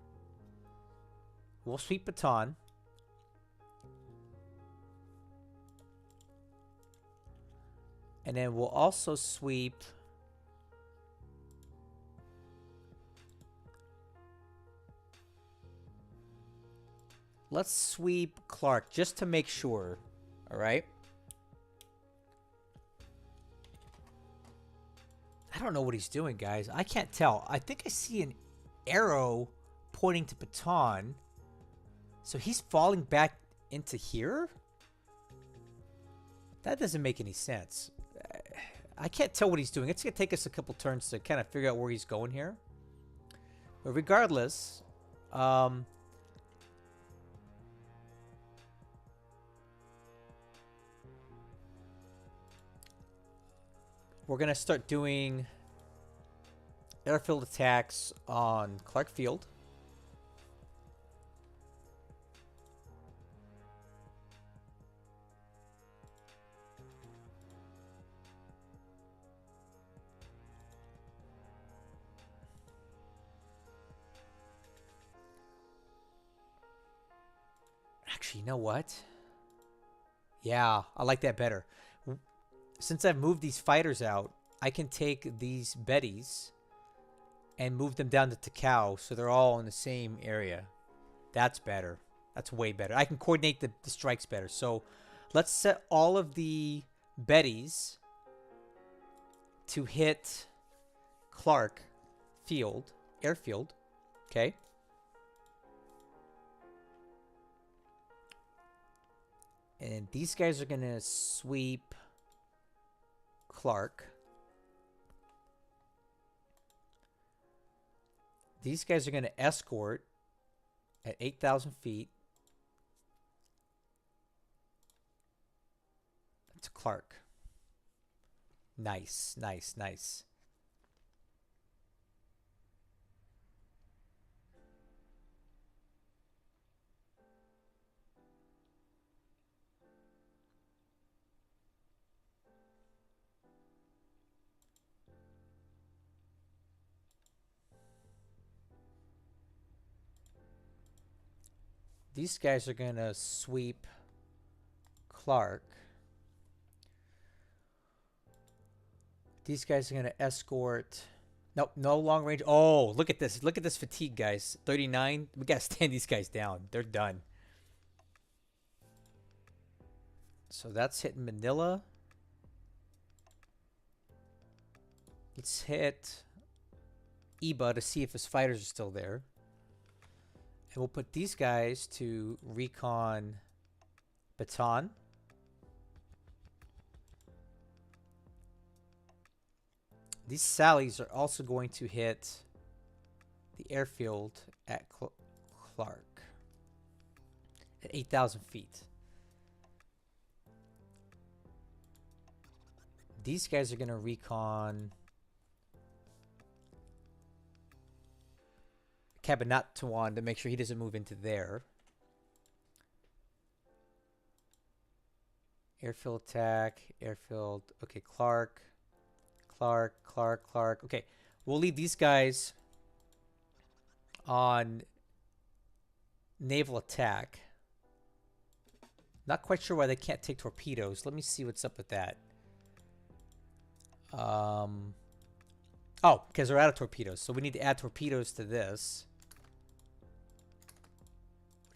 S1: We'll sweep Baton. And then we'll also sweep let's sweep Clark just to make sure. All right. I don't know what he's doing, guys. I can't tell. I think I see an arrow pointing to Baton. So he's falling back into here? That doesn't make any sense. I can't tell what he's doing. It's going to take us a couple turns to kind of figure out where he's going here. But regardless, we're going to start doing airfield attacks on Clark Field. Actually, you know what? Yeah, I like that better. Since I've moved these fighters out, I can take these Bettys and move them down to Takao so they're all in the same area. That's better. That's way better. I can coordinate the strikes better. So let's set all of the Bettys to hit Clark Field, Airfield. Okay. And these guys are going to sweep Clark. These guys are going to escort at 8,000 feet to Clark. Nice, nice, nice. These guys are going to sweep Clark. These guys are going to escort. Nope, no long range. Oh, look at this. Look at this fatigue, guys. 39. We got to stand these guys down. They're done. So that's hitting Manila. Let's hit Iba to see if his fighters are still there. And we'll put these guys to recon Baton. These Sallies are also going to hit the airfield at Clark at 8,000 feet. These guys are going to recon Cabanatuan to make sure he doesn't move into there. Airfield attack, airfield. Okay, Clark. Okay, we'll leave these guys on naval attack. Not quite sure why they can't take torpedoes. Let me see what's up with that. Oh, because they're out of torpedoes. So we need to add torpedoes to this.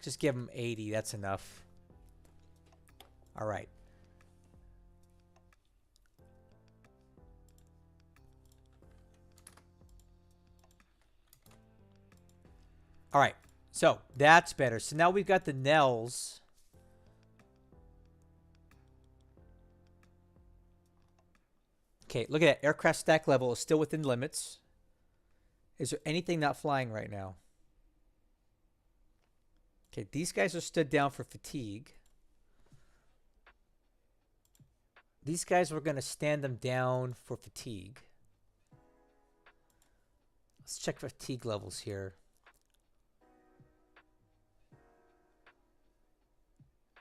S1: Just give them 80. That's enough. All right. All right. So that's better. So now we've got the Nels. Okay, look at that. Aircraft stack level is still within limits. Is there anything not flying right now? Okay, these guys are stood down for fatigue. These guys, we're going to stand them down for fatigue. Let's check fatigue levels here.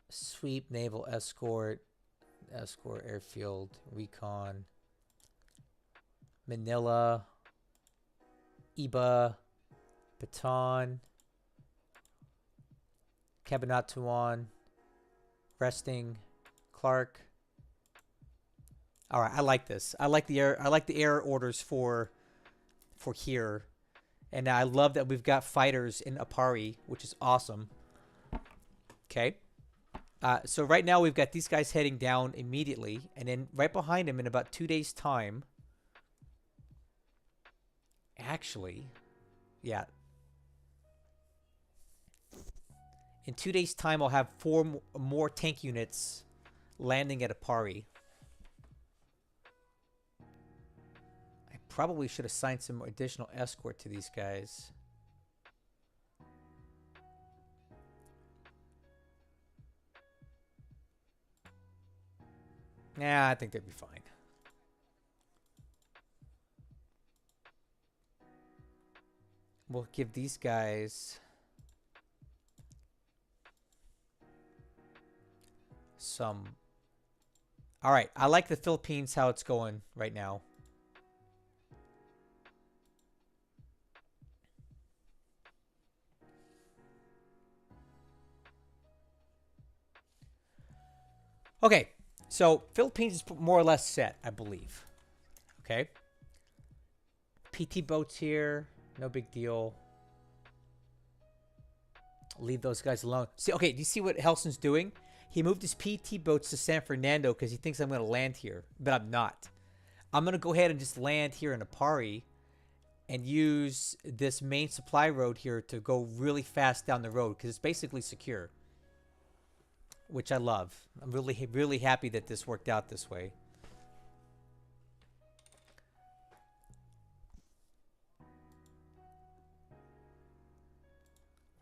S1: Sweep, naval escort, escort, airfield, recon, Manila, Iba, Baton, Cabanatuan, resting, Clark. All right, I like this. I like the air orders for here, and I love that we've got fighters in Apari, which is awesome. Okay. So right now we've got these guys heading down immediately, and then right behind them in about 2 days' time. Actually, yeah. In 2 days' time, I'll have 4 more tank units landing at Apari. I probably should assign some additional escort to these guys. Nah, I think they'd be fine. We'll give these guys some... All right, I like the Philippines, how it's going right now. Okay, so Philippines is more or less set, I believe. Okay. PT boats here, no big deal. Leave those guys alone. See, okay, do you see what Hellsen's doing? He moved his PT boats to San Fernando because he thinks I'm going to land here, but I'm not. I'm going to go ahead and just land here in Apari and use this main supply road here to go really fast down the road because it's basically secure, which I love. I'm really, really happy that this worked out this way.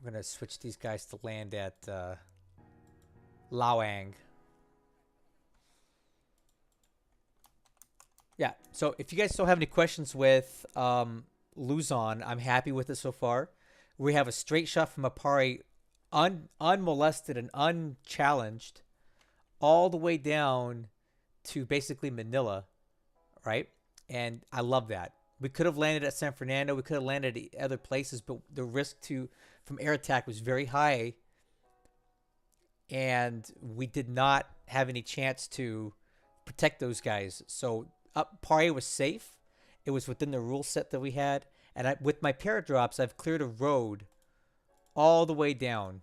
S1: We're going to switch these guys to land at Lawang. Yeah, so if you guys still have any questions with Luzon, I'm happy with it so far. We have a straight shot from Apari, unmolested and unchallenged, all the way down to basically Manila, right? And I love that. We could have landed at San Fernando. We could have landed at other places, but the risk from air attack was very high, and we did not have any chance to protect those guys. So Apari was safe. It was within the rule set that we had. And with my paradrops, I've cleared a road all the way down.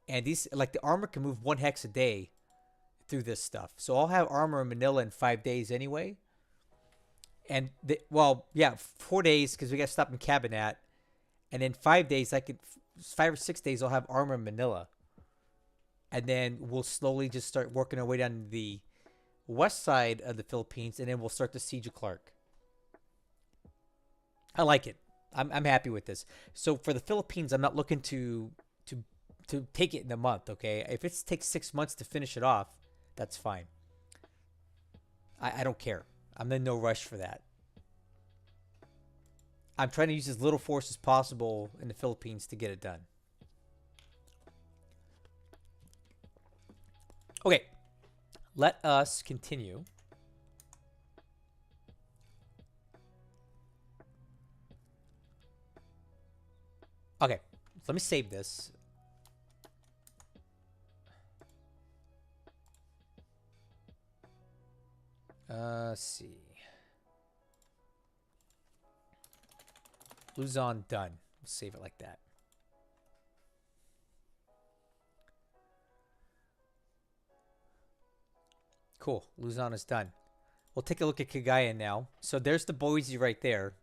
S1: And these, like, the armor can move 1 hex a day through this stuff. So I'll have armor in Manila in 5 days anyway. And, 4 days because we got to stop in Cabanat. And then 5 days, 5 or 6 days, I'll have armor in Manila. And then we'll slowly just start working our way down the west side of the Philippines, and then we'll start the siege of Clark. I like it. I'm happy with this. So for the Philippines, I'm not looking to take it in a month, okay? If it takes 6 months to finish it off, that's fine. I don't care. I'm in no rush for that. I'm trying to use as little force as possible in the Philippines to get it done. Okay, let us continue. Okay, so let me save this. Let's see. Luzon done. We'll save it like that. Cool. Luzon is done. We'll take a look at Cagayan now. So there's the Boise right there.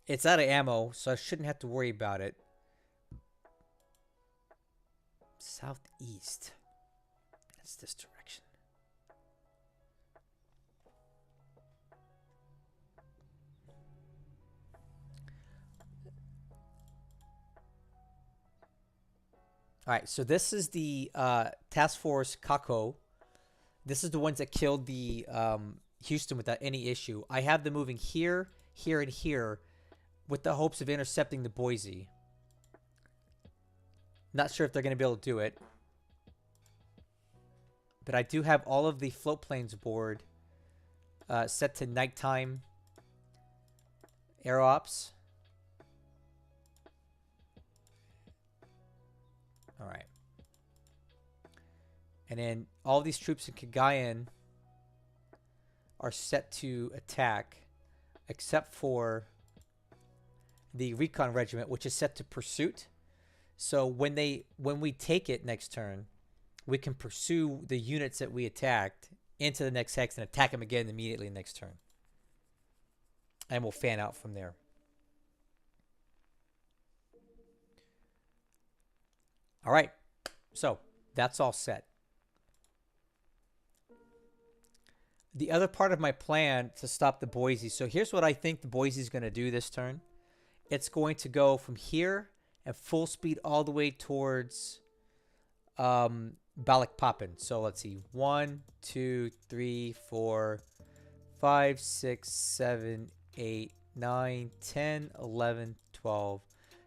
S1: It's out of ammo, so I shouldn't have to worry about it. Southeast. That's this direction. All right, so this is the Task Force Kako. This is the ones that killed the Houston without any issue. I have them moving here, here, and here with the hopes of intercepting the Boise. Not sure if they're going to be able to do it. But I do have all of the float planes aboard set to nighttime air ops. All right. And then all these troops in Cagayan are set to attack, except for the recon regiment, which is set to pursuit. So when we take it next turn, we can pursue the units that we attacked into the next hex and attack them again immediately next turn. And we'll fan out from there. All right. So that's all set. The other part of my plan to stop the Boise. So here's what I think the Boise is going to do this turn. It's going to go from here at full speed all the way towards Balikpapan. So let's see. 1, 2, 3, 4, 5, 6, 7, 8, 9, 10, 11, 12,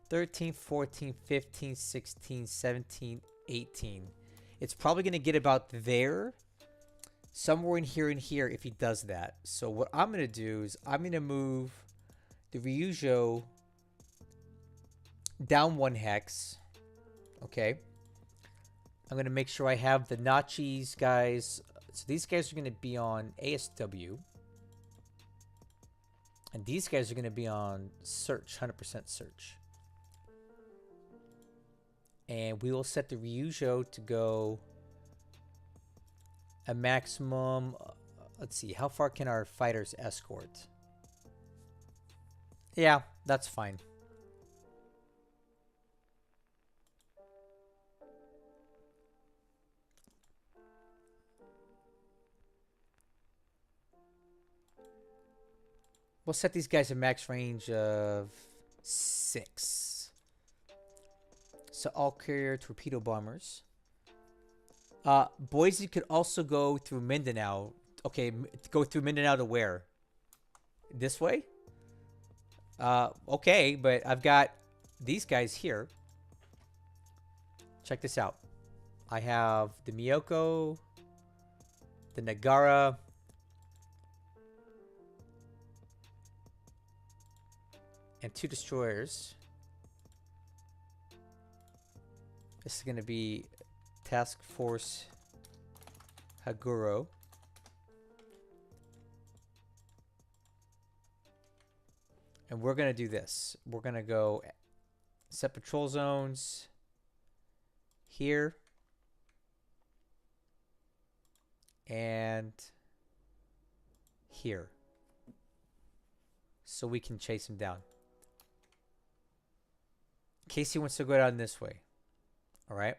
S1: 13, 14, 15, 16, 17, 18. It's probably going to get about there. Somewhere in here if he does that. So what I'm going to do is I'm going to move the Ryujo down 1 hex. Okay. I'm going to make sure I have the Nachis guys. So these guys are going to be on ASW. And these guys are going to be on search, 100% search. And we will set the Ryujo to go a maximum, let's see, how far can our fighters escort? Yeah, that's fine. We'll set these guys a max range of 6. So all carrier torpedo bombers. Boise could also go through Mindanao. Okay, go through Mindanao to where? This way? Okay, but I've got these guys here. Check this out. I have the Miyoko, the Nagara, and 2 destroyers. This is going to be Task Force Haguro. And we're going to do this. We're going to go set patrol zones here. And here. So we can chase him down. In case he wants to go down this way. All right.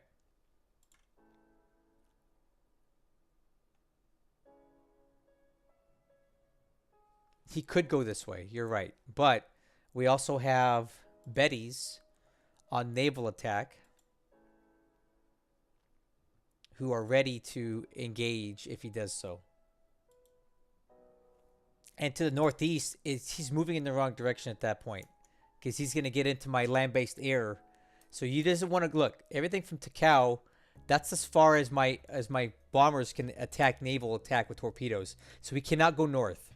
S1: He could go this way. You're right. But we also have Betty's on naval attack who are ready to engage if he does so. And to the northeast, he's moving in the wrong direction at that point because he's going to get into my land-based air. So you doesn't want to look. Everything from Takao, that's as far as my bombers can attack naval attack with torpedoes. So he cannot go north.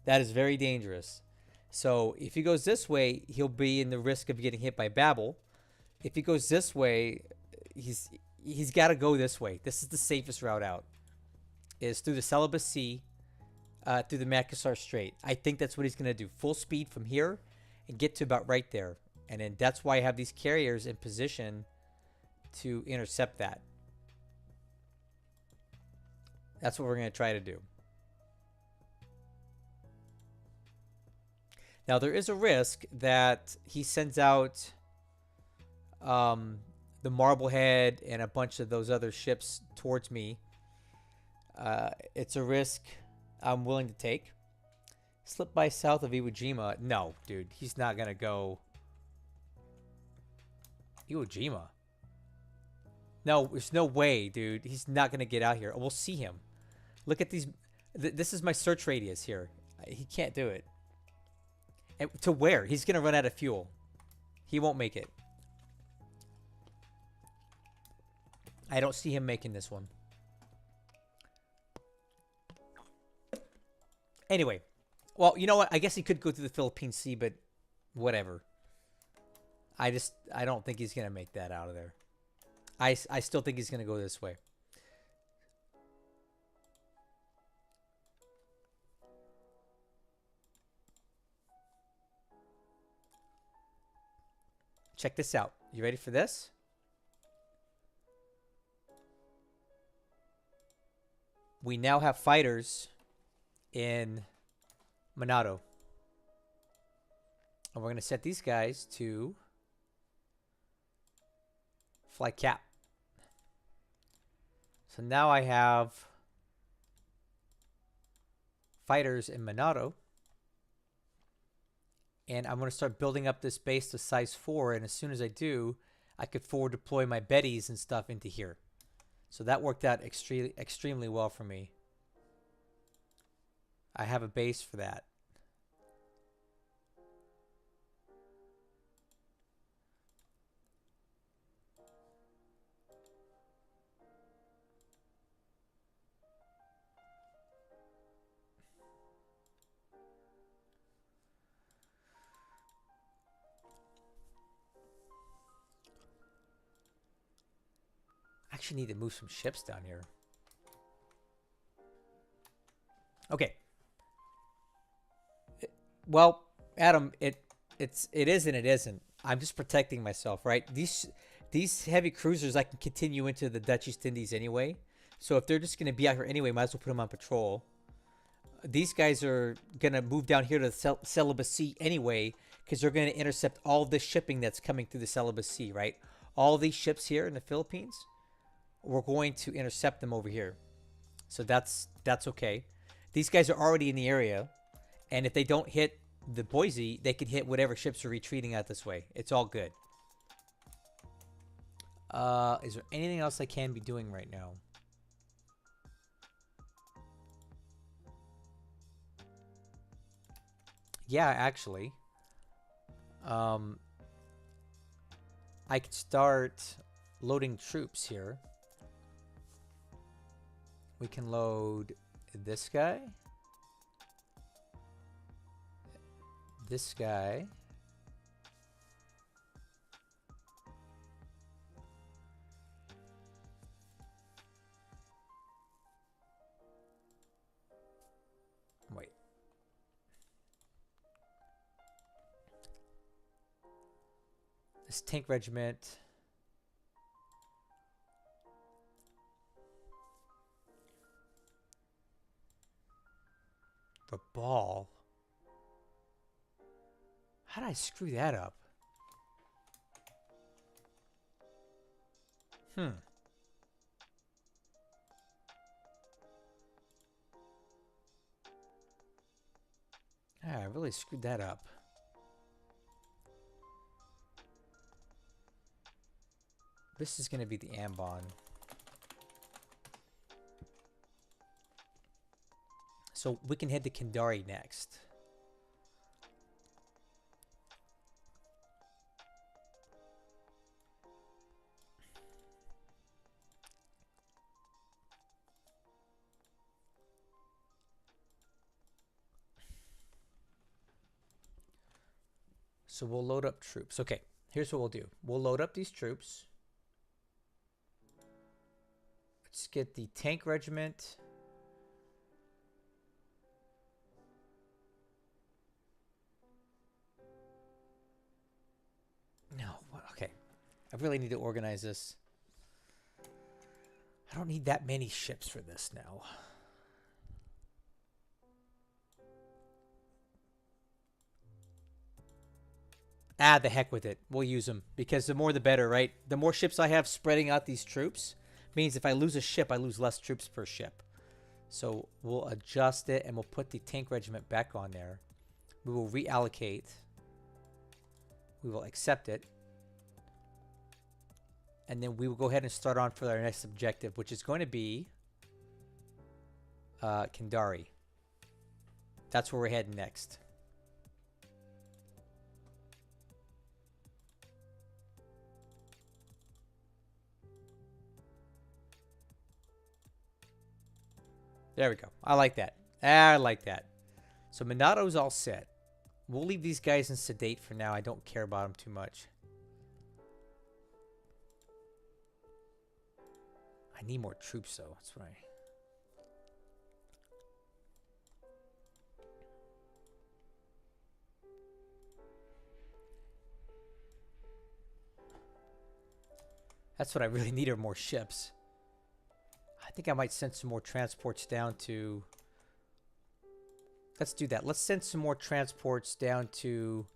S1: That is very dangerous. So if he goes this way, he'll be in the risk of getting hit by Babel. If he goes this way, he's got to go this way. This is the safest route out. is through the Celebes Sea, through the Makassar Strait. I think that's what he's going to do. Full speed from here and get to about right there. And then that's why I have these carriers in position to intercept that. That's what we're going to try to do. Now, there is a risk that he sends out the Marblehead and a bunch of those other ships towards me. It's a risk I'm willing to take. Slip by south of Iwo Jima. No, dude. He's not going to go... Iwo Jima? No, there's no way, dude. He's not going to get out here. We'll see him. Look at these. This is my search radius here. He can't do it. And to where? He's going to run out of fuel. He won't make it. I don't see him making this one. Anyway. Well, you know what? I guess he could go through the Philippine Sea, but whatever. I don't think he's going to make that out of there. I still think he's going to go this way. Check this out. You ready for this? We now have fighters in Manado. And we're going to set these guys to fly cap. So now I have fighters in Manado. And I'm going to start building up this base to size 4. And as soon as I do, I could forward deploy my Bettys and stuff into here. So that worked out extremely well for me. I have a base for that. I actually need to move some ships down here. Okay. Well, Adam, it is and it isn't. I'm just protecting myself, right? These heavy cruisers I can continue into the Dutch East Indies anyway. So if they're just going to be out here anyway, might as well put them on patrol. These guys are going to move down here to the Celebes Sea anyway, because they're going to intercept all this shipping that's coming through the Celebes Sea, right? All these ships here in the Philippines, we're going to intercept them over here. So that's okay. These guys are already in the area. And if they don't hit the Boise, they can hit whatever ships are retreating out this way. It's all good. Is there anything else I can be doing right now? Yeah, actually. I could start loading troops here. We can load this guy. This guy. Wait. This tank regiment. The ball. How did I screw that up? Yeah, I really screwed that up. This is going to be the Ambon. So we can head to Kendari next. So we'll load up troops. Okay, here's what we'll do. We'll load up these troops. Let's get the tank regiment I really need to organize this. I don't need that many ships for this now. Ah, the heck with it. We'll use them because the more the better, right? The more ships I have spreading out these troops means if I lose a ship, I lose less troops per ship. So we'll adjust it and we'll put the tank regiment back on there. We will reallocate. We will accept it. And then we will go ahead and start on for our next objective, which is going to be Kandari. That's where we're heading next. There we go. I like that. I like that. So Monato's all set. We'll leave these guys in sedate for now. I don't care about them too much. I need more troops, though. That's right. That's what I really need are more ships. I think I might send some more transports down to... Let's do that. Let's send some more transports down to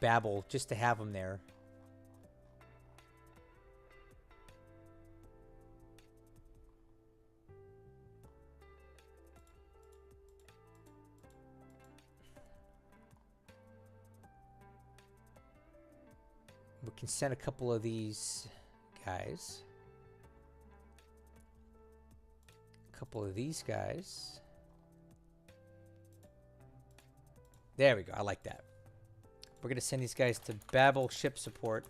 S1: Babel just to have them there. We can send a couple of these guys. A couple of these guys. There we go. I like that. We're going to send these guys to Babel ship support.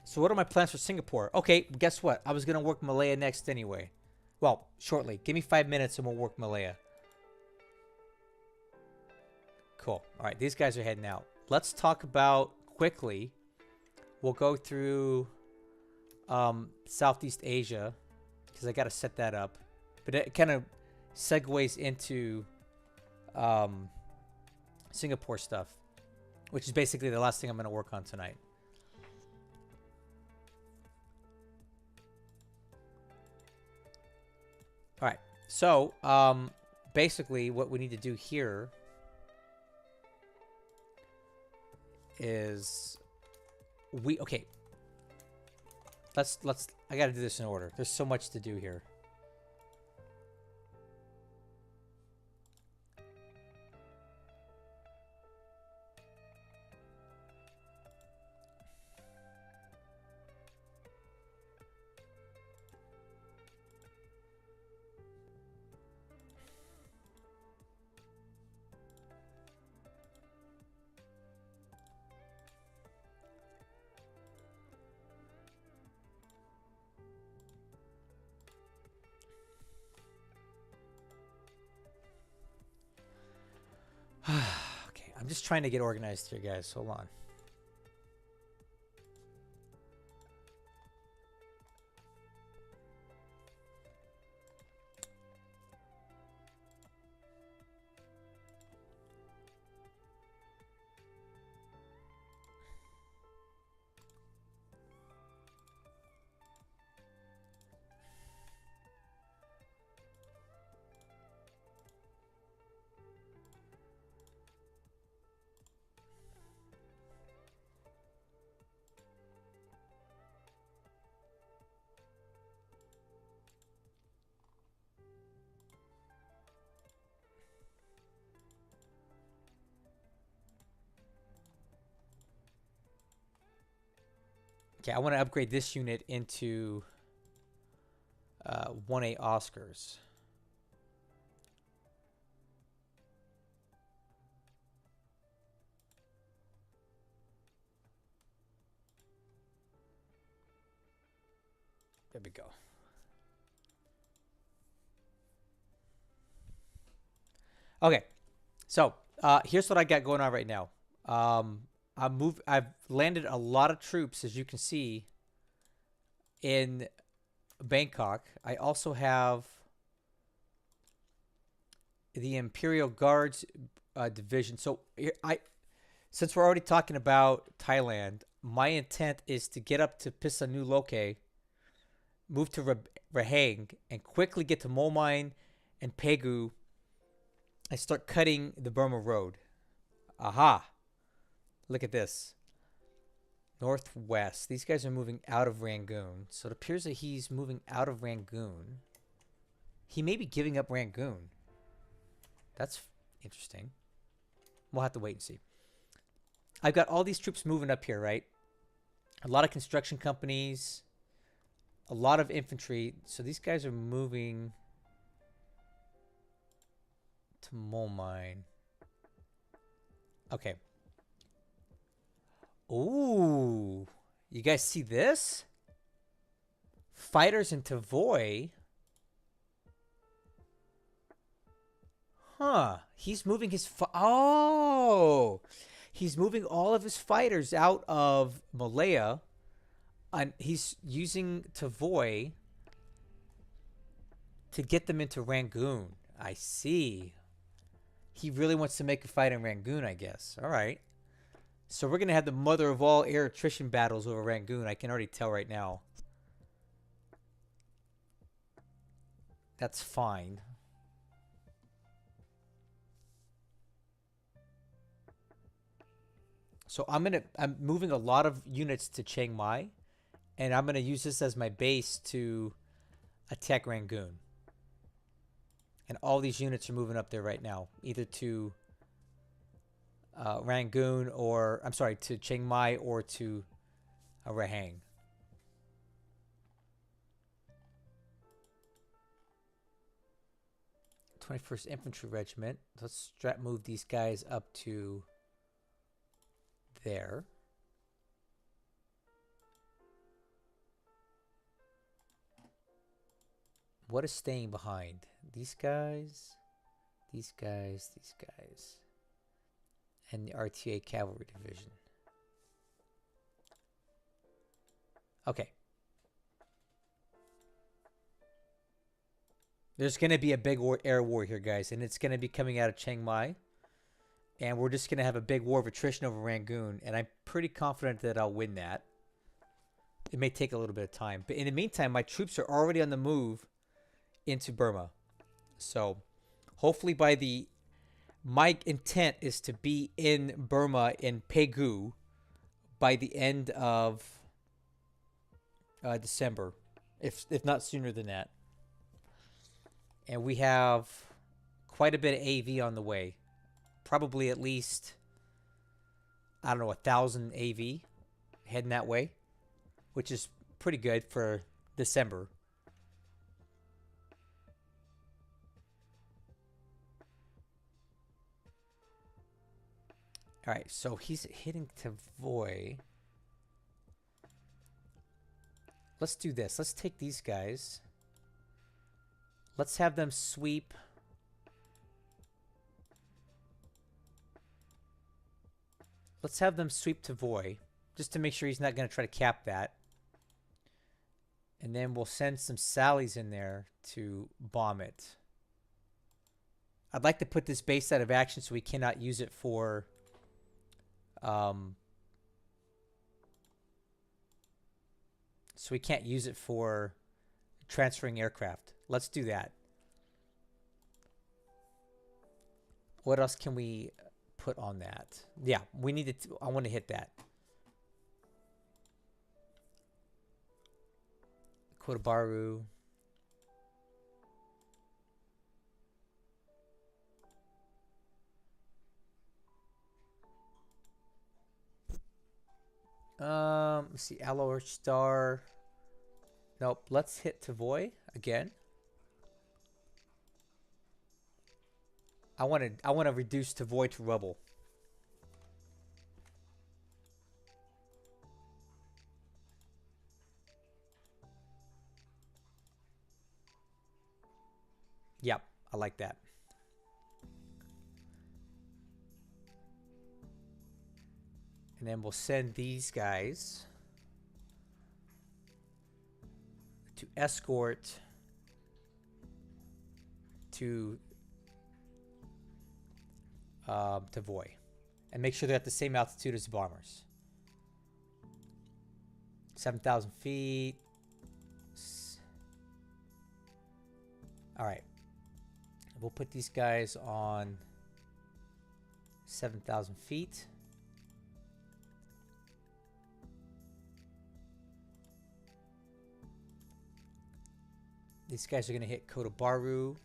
S1: So what are my plans for Singapore? Okay, guess what? I was going to work Malaya next anyway. Well, shortly. Give me 5 minutes and we'll work Malaya. Cool. All right, these guys are heading out. Let's talk about quickly. We'll go through Southeast Asia because I got to set that up. But it kind of segues into Singapore stuff, which is basically the last thing I'm going to work on tonight. All right. So basically what we need to do here is okay. Let's I got to do this in order. There's so much to do here. Okay, I'm just trying to get organized here, guys. Hold on. Okay, I want to upgrade this unit into 1A Oscars. There we go. Okay, so here's what I got going on right now. I've landed a lot of troops, as you can see, in Bangkok. I also have the Imperial Guards division. So since we're already talking about Thailand, my intent is to get up to Pisanuloke, move to Rahang, and quickly get to Momine and Pegu and start cutting the Burma Road. Aha! Look at this. Northwest. These guys are moving out of Rangoon. So it appears that he's moving out of Rangoon. He may be giving up Rangoon. That's interesting. We'll have to wait and see. I've got all these troops moving up here, right? A lot of construction companies, a lot of infantry. So these guys are moving to Momine. Okay. Ooh. You guys see this? Fighters in Tavoy. Huh. He's moving his... Oh! He's moving all of his fighters out of Malaya. And he's using Tavoy to get them into Rangoon. I see. He really wants to make a fight in Rangoon, I guess. All right. So we're going to have the mother of all air attrition battles over Rangoon. I can already tell right now. That's fine. So I'm moving a lot of units to Chiang Mai, and I'm going to use this as my base to attack Rangoon. And all these units are moving up there right now, either to Rangoon or, I'm sorry, to Chiang Mai or to Rahang. '21st Infantry Regiment. Let's move these guys up to there. What is staying behind? These guys, these guys, these guys. And the RTA Cavalry Division. Okay. There's going to be a big air war here, guys. And it's going to be coming out of Chiang Mai. And we're just going to have a big war of attrition over Rangoon. And I'm pretty confident that I'll win that. It may take a little bit of time. But in the meantime, my troops are already on the move into Burma. So hopefully by the... My intent is to be in Burma in Pegu by the end of December, if not sooner than that. And we have quite a bit of AV on the way. Probably at least, I don't know, 1,000 AV heading that way, which is pretty good for December. All right, so he's hitting Tavoy. Let's do this. Let's take these guys. Let's have them sweep. Let's have them sweep Tavoy, just to make sure he's not going to try to cap that. And then we'll send some Sallies in there to bomb it. I'd like to put this base out of action so we cannot use it for... so we can't use it for transferring aircraft. Let's do that. What else can we put on that? Yeah, we need to... I want to hit that. Kotabaru. Let's see, Alor Star. Nope, let's hit Tavoy again. I want to reduce Tavoy to rubble. Yep, I like that. And then we'll send these guys to escort to to Voy. And make sure they're at the same altitude as the bombers. 7,000 feet. All right. We'll put these guys on 7,000 feet. These guys are going to hit Kotobaru.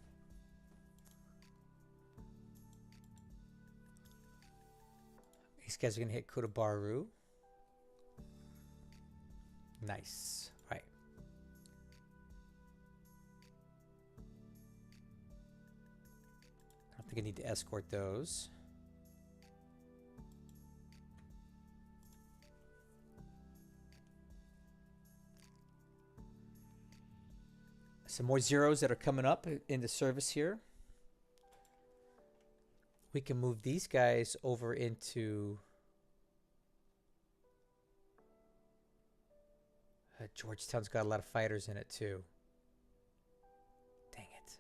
S1: These guys are going to hit Kotobaru. Nice. All right. I don't think I need to escort those. Some more zeros that are coming up into service here. We can move these guys over into Georgetown's got a lot of fighters in it too. Dang it.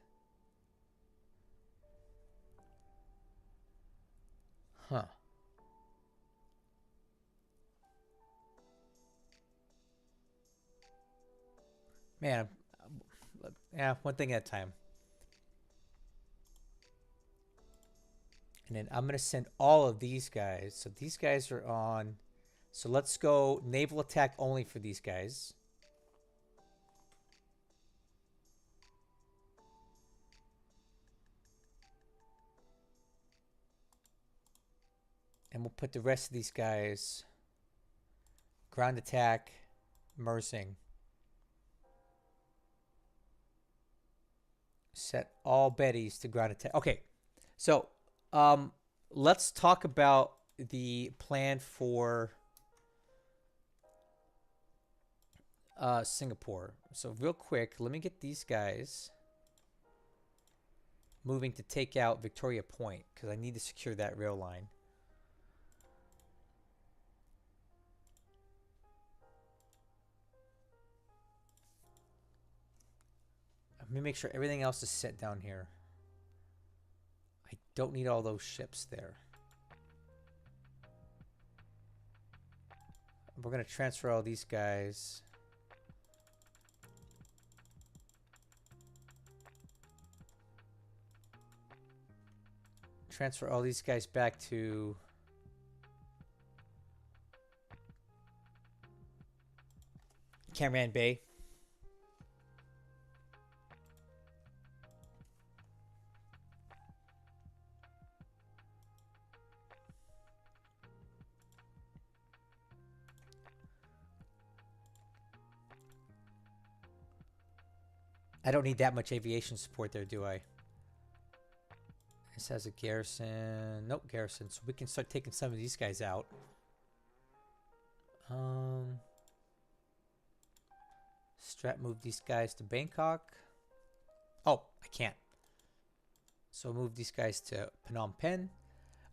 S1: Huh. Man, yeah, one thing at a time. And then I'm going to send all of these guys. So these guys are on. So let's go naval attack only for these guys. And we'll put the rest of these guys ground attack, mersing. Set all Bettys to ground attack. Okay, so let's talk about the plan for Singapore. So real quick, let me get these guys moving to take out Victoria Point because I need to secure that rail line. Let me make sure everything else is set down here. I don't need all those ships there. We're going to transfer all these guys. Transfer all these guys back to Cam Bay. I don't need that much aviation support there, do I? This has a garrison. Nope, garrison. So we can start taking some of these guys out. Strat move these guys to Bangkok. Oh, I can't. So move these guys to Phnom Penh.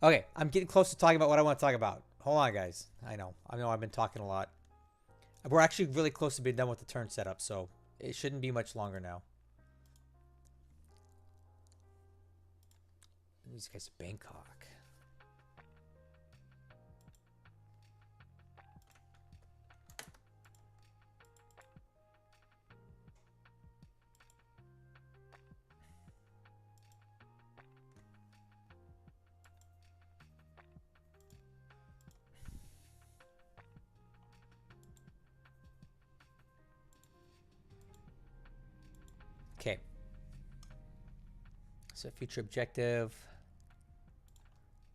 S1: Okay, I'm getting close to talking about what I want to talk about. Hold on, guys. I know I've been talking a lot. We're actually really close to being done with the turn setup, so it shouldn't be much longer now. These guys are Bangkok. Okay. So future objective,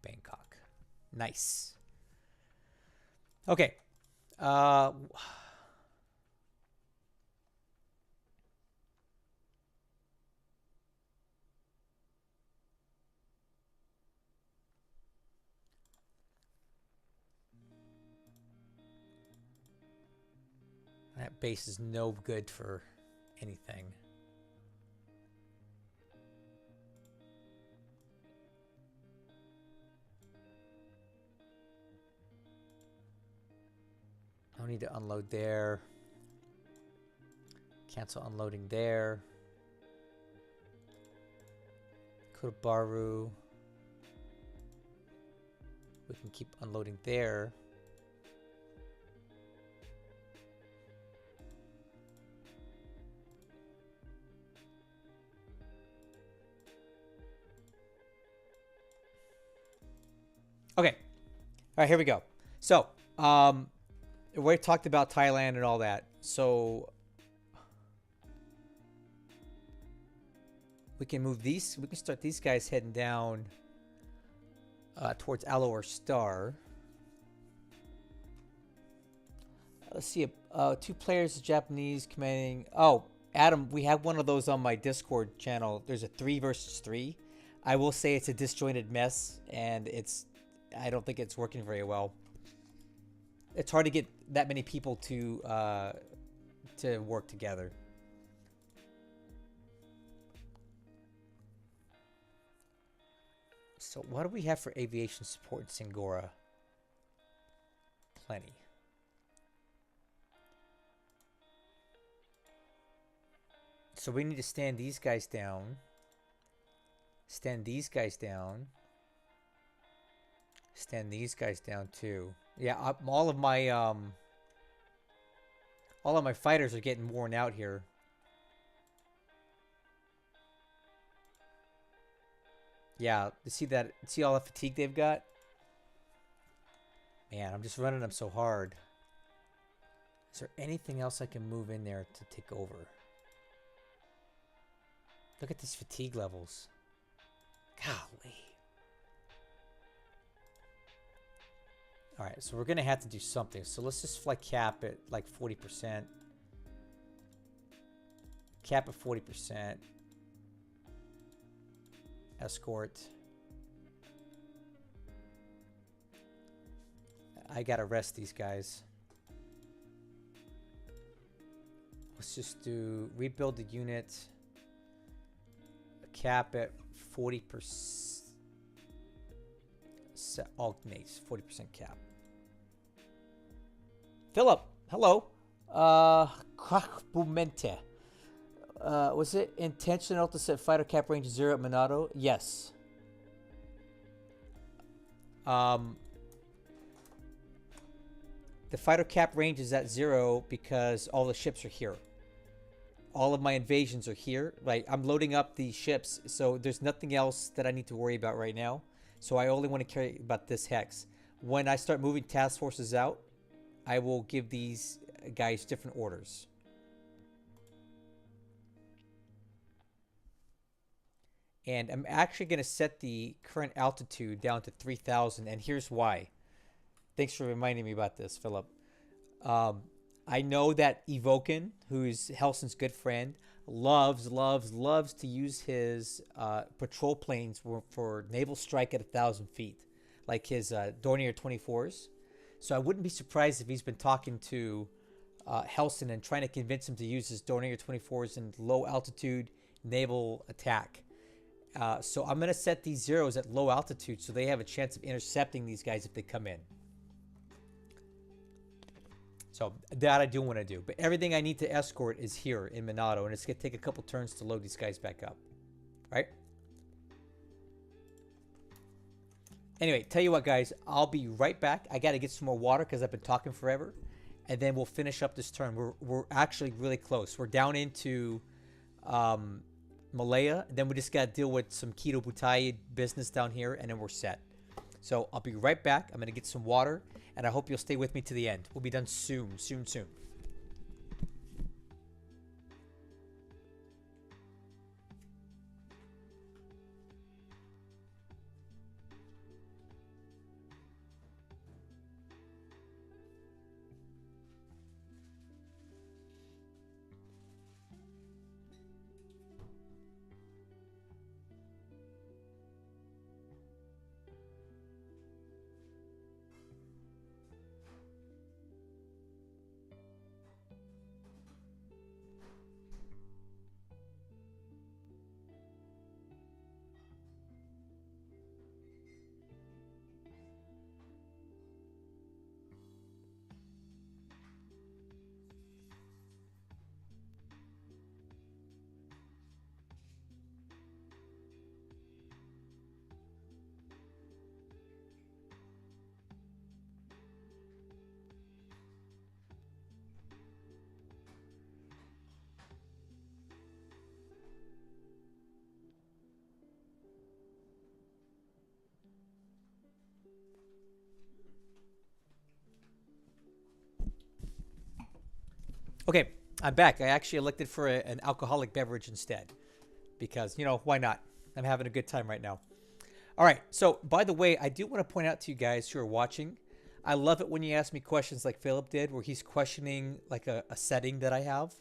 S1: Bangkok. Nice. Okay. That base is no good for anything. I don't need to unload there. Cancel unloading there. Kotobaru. We can keep unloading there. Okay. All right, here we go. So, we talked about Thailand and all that. So, we can move these. We can start these guys heading down towards Alloy Star. Let's see. 2 players, Japanese commanding. Oh, Adam, we have one of those on my Discord channel. There's a 3 versus 3. I will say it's a disjointed mess, and I don't think it's working very well. It's hard to get that many people to work together. So what do we have for aviation support in Singora? Plenty. So we need to stand these guys down. Stand these guys down. Stand these guys down too. Yeah, all of my fighters are getting worn out here. Yeah, you see that? See all the fatigue they've got? Man, I'm just running them so hard. Is there anything else I can move in there to take over? Look at these fatigue levels. Golly. Alright, so we're going to have to do something. So let's just fly cap at like 40%. Cap at 40%. Escort. I gotta rest these guys. Let's just do rebuild the unit. Cap at 40%. Alternates 40% cap. Philip, hello. Krachbumente. Was it intentional to set fighter cap range 0 at Monado? Yes. The fighter cap range is at 0 because all the ships are here. All of my invasions are here. Right, I'm loading up the ships, so there's nothing else that I need to worry about right now. So I only want to care about this hex. When I start moving task forces out, I will give these guys different orders. And I'm actually going to set the current altitude down to 3,000, and here's why. Thanks for reminding me about this, Philip. I know that Evoken, who's Hellsen's good friend, loves to use his patrol planes for naval strike at 1,000 feet, like his Dornier 24s. So I wouldn't be surprised if he's been talking to Hellsen and trying to convince him to use his Dornier 24s in low altitude naval attack. So I'm going to set these zeros at low altitude so they have a chance of intercepting these guys if they come in. So that I do want to do. But everything I need to escort is here in Monado, and it's going to take a couple turns to load these guys back up. Right? Anyway, tell you what, guys. I'll be right back. I got to get some more water because I've been talking forever. And then we'll finish up this turn. We're actually really close. We're down into Malaya. Then we just got to deal with some Keto Butai business down here, and then we're set. So I'll be right back. I'm going to get some water, and I hope you'll stay with me to the end. We'll be done soon. Okay, I'm back. I actually elected for an alcoholic beverage instead because, why not? I'm having a good time right now. All right. So, by the way, I do want to point out to you guys who are watching, I love it when you ask me questions like Philip did, where he's questioning like a setting that I have.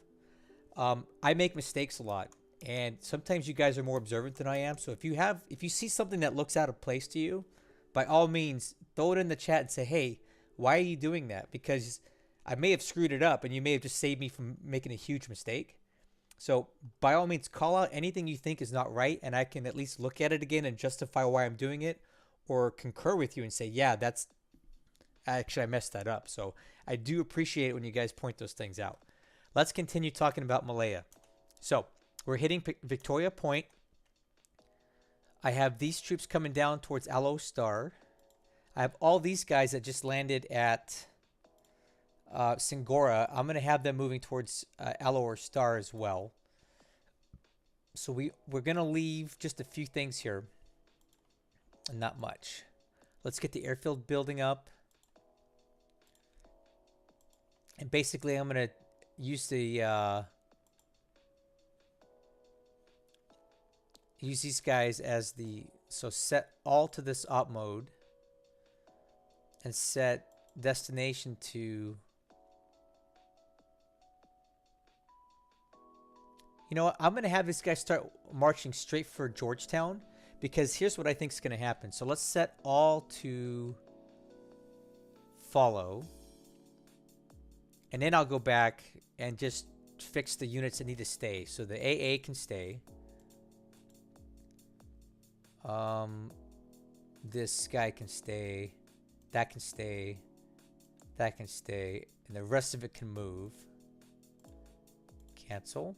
S1: I make mistakes a lot, and sometimes you guys are more observant than I am. So if you see something that looks out of place to you, by all means, throw it in the chat and say, "Hey, why are you doing that?" Because I may have screwed it up, and you may have just saved me from making a huge mistake. So by all means, call out anything you think is not right, and I can at least look at it again and justify why I'm doing it, or concur with you and say, "Yeah, that's actually I messed that up." So I do appreciate it when you guys point those things out. Let's continue talking about Malaya. So we're hitting Victoria Point. I have these troops coming down towards Aloe Star. I have all these guys that just landed at Singora. I'm going to have them moving towards Aloe Star as well. So we're going to leave just a few things here. Not much. Let's get the airfield building up. And basically I'm going to use the use these guys as so set all to this op mode and set destination to, you know what, I'm gonna have this guy start marching straight for Georgetown, because here's what I think is gonna happen. So let's set all to follow, and then I'll go back and just fix the units that need to stay. So the AA can stay. This guy can stay. That can stay. That can stay. And the rest of it can move. Cancel.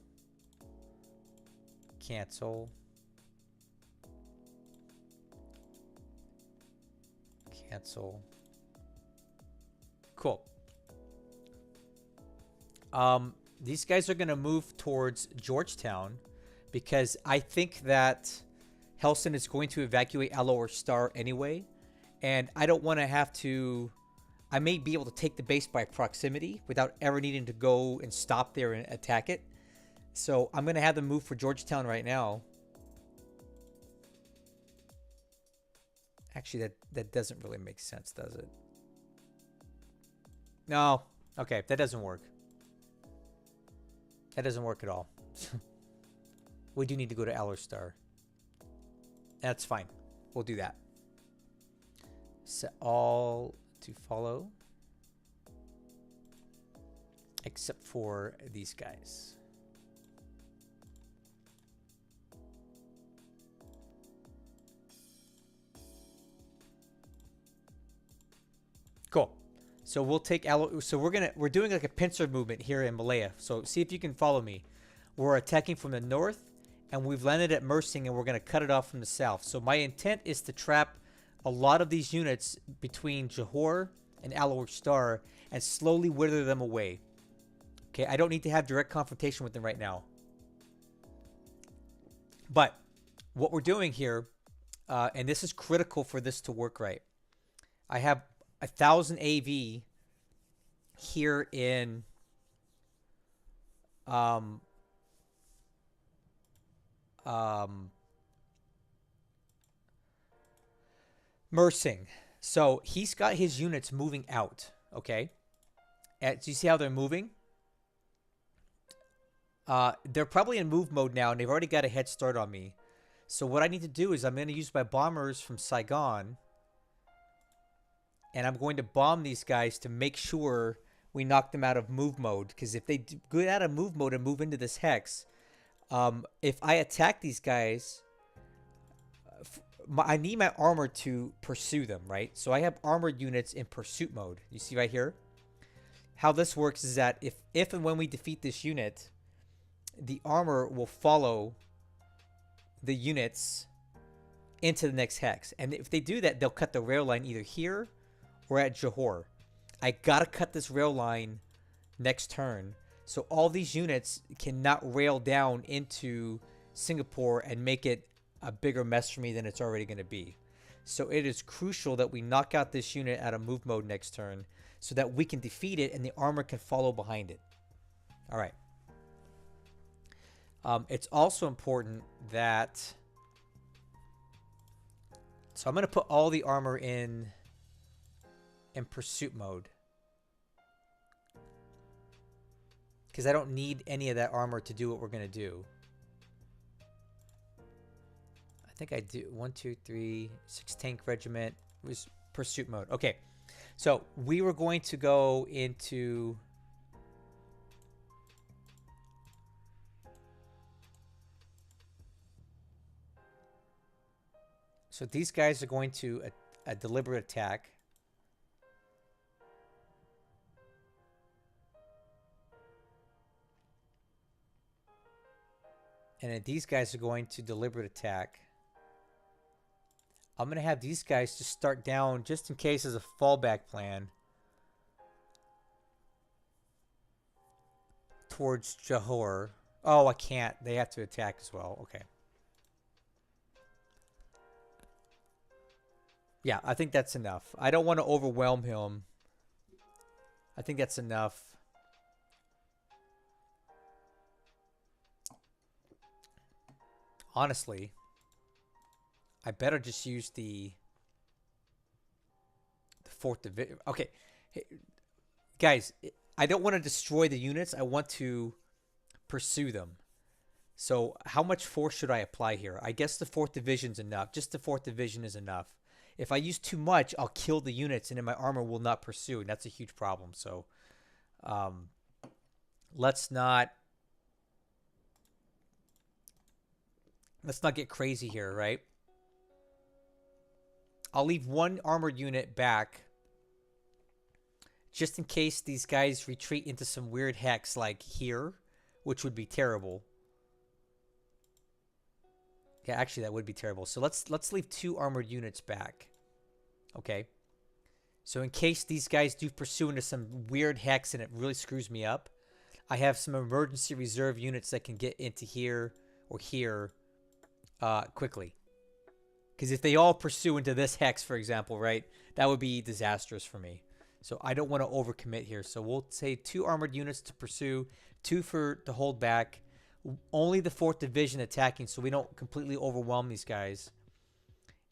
S1: Cancel. Cancel. Cool. These guys are going to move towards Georgetown because I think that Hellsen is going to evacuate Aloe Star anyway. And I don't want to have to... I may be able to take the base by proximity without ever needing to go and stop there and attack it. So I'm going to have them move for Georgetown right now. Actually, that doesn't really make sense, does it? No. Okay, that doesn't work. That doesn't work at all. We do need to go to Aloe Star. That's fine. We'll do that. Set all to follow. Except for these guys. Cool. So we'll take Aloe. So we're doing like a pincer movement here in Malaya. So see if you can follow me. We're attacking from the north, and we've landed at Mersing, and we're going to cut it off from the south. So my intent is to trap a lot of these units between Johor and Aloe Star and slowly wither them away. Okay, I don't need to have direct confrontation with them right now. But what we're doing here, and this is critical for this to work right. I have 1,000 AV here in Mersing. So he's got his units moving out. Okay. Do you see how they're moving? They're probably in move mode now, and they've already got a head start on me. So what I need to do is I'm going to use my bombers from Saigon, and I'm going to bomb these guys to make sure we knock them out of move mode. Because if they get out of move mode and move into this hex, if I attack these guys, I need my armor to pursue them, right? So I have armored units in pursuit mode. You see right here? How this works is that if and when we defeat this unit, the armor will follow the units into the next hex. And if they do that, they'll cut the rail line either here or at Johor. I gotta cut this rail line next turn. So all these units cannot rail down into Singapore and make it a bigger mess for me than it's already going to be. So it is crucial that we knock out this unit out of move mode next turn so that we can defeat it and the armor can follow behind it. All right. It's also important that... So I'm going to put all the armor in pursuit mode. Because I don't need any of that armor to do what we're going to do. I think I do. 1, 2, 3, 6 tank regiment was pursuit mode. Okay. So we were going to go into... So these guys are going to a deliberate attack. And then these guys are going to deliberate attack. I'm going to have these guys just start down just in case as a fallback plan towards Johor. Oh, I can't. They have to attack as well. Okay. Yeah, I think that's enough. I don't want to overwhelm him. I think that's enough. Honestly, I better just use the 4th Division. Okay. Hey, guys, I don't want to destroy the units. I want to pursue them. So how much force should I apply here? I guess the 4th Division's enough. Just the 4th Division is enough. If I use too much, I'll kill the units and then my armor will not pursue. And that's a huge problem. So let's not get crazy here, right? I'll leave one armored unit back just in case these guys retreat into some weird hex like here, which would be terrible. Yeah, actually that would be terrible. So let's leave 2 armored units back. Okay. So in case these guys do pursue into some weird hex and it really screws me up, I have some emergency reserve units that can get into here or here quickly. Because if they all pursue into this hex, for example, right, that would be disastrous for me. So I don't want to overcommit here. So we'll say 2 armored units to pursue, 2 to hold back. Only the 4th Division attacking so we don't completely overwhelm these guys.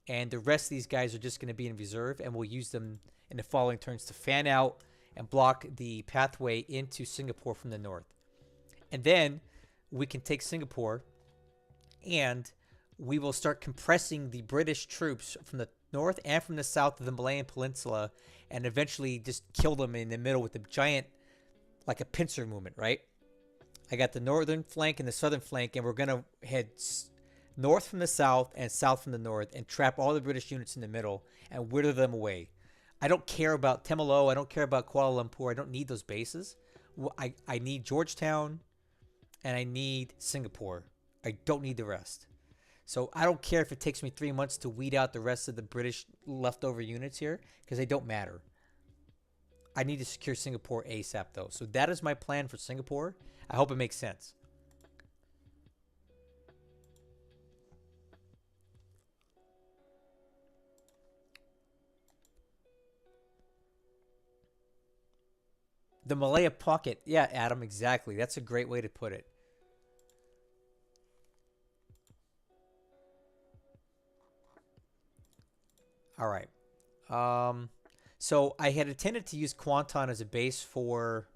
S1: And the rest of these guys are just going to be in reserve, and we'll use them in the following turns to fan out and block the pathway into Singapore from the north. And then we can take Singapore, and we will start compressing the British troops from the north and from the south of the Malayan Peninsula, and eventually just kill them in the middle with a giant, like a pincer movement, right? I got the northern flank and the southern flank, and we're going to head north from the south and south from the north and trap all the British units in the middle and wither them away. I don't care about Temalo. I don't care about Kuala Lumpur. I don't need those bases. I need Georgetown and I need Singapore. I don't need the rest. So I don't care if it takes me 3 months to weed out the rest of the British leftover units here because they don't matter. I need to secure Singapore ASAP though. So that is my plan for Singapore. I hope it makes sense. The Malaya Pocket. Yeah, Adam, exactly. That's a great way to put it. All right. So I had intended to use Kuantan as a base for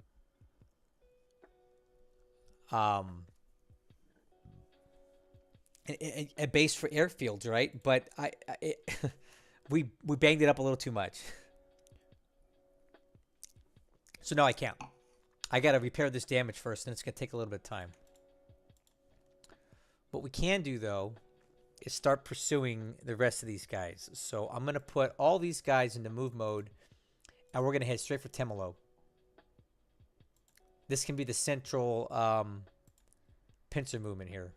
S1: a base for airfields, right? But we banged it up a little too much. So no, I can't. I got to repair this damage first, and it's going to take a little bit of time. What we can do, though, is start pursuing the rest of these guys. So I'm going to put all these guys into move mode, and we're going to head straight for Temalo. This can be the central pincer movement here.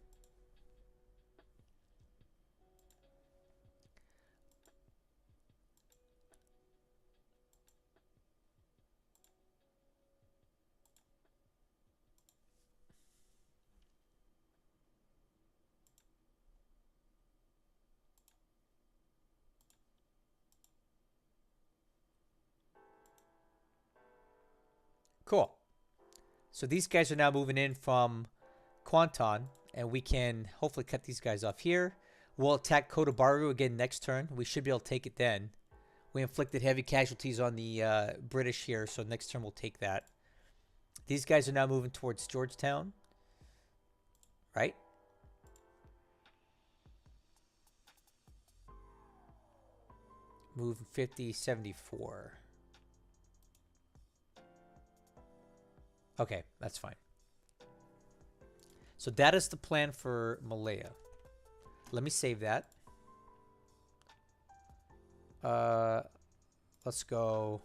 S1: Cool. So these guys are now moving in from Kwanton, and we can hopefully cut these guys off here. We'll attack Kotobaru again next turn. We should be able to take it then. We inflicted heavy casualties on the British here, so next turn we'll take that. These guys are now moving towards Georgetown, right? Move 50, 74. Okay, that's fine. So that is the plan for Malaya. Let me save that. Let's go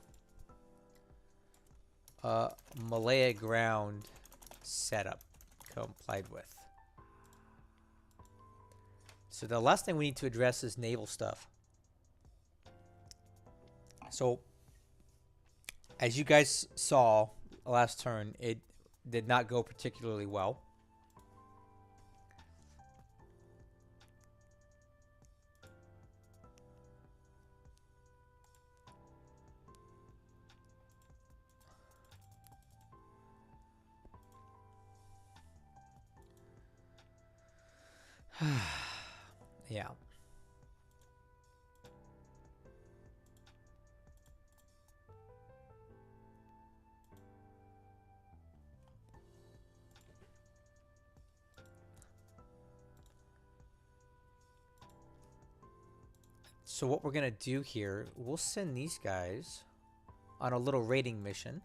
S1: Malaya ground setup complied with. So the last thing we need to address is naval stuff. So as you guys saw last turn, it did not go particularly well. Yeah. So what we're going to do here, we'll send these guys on a little raiding mission.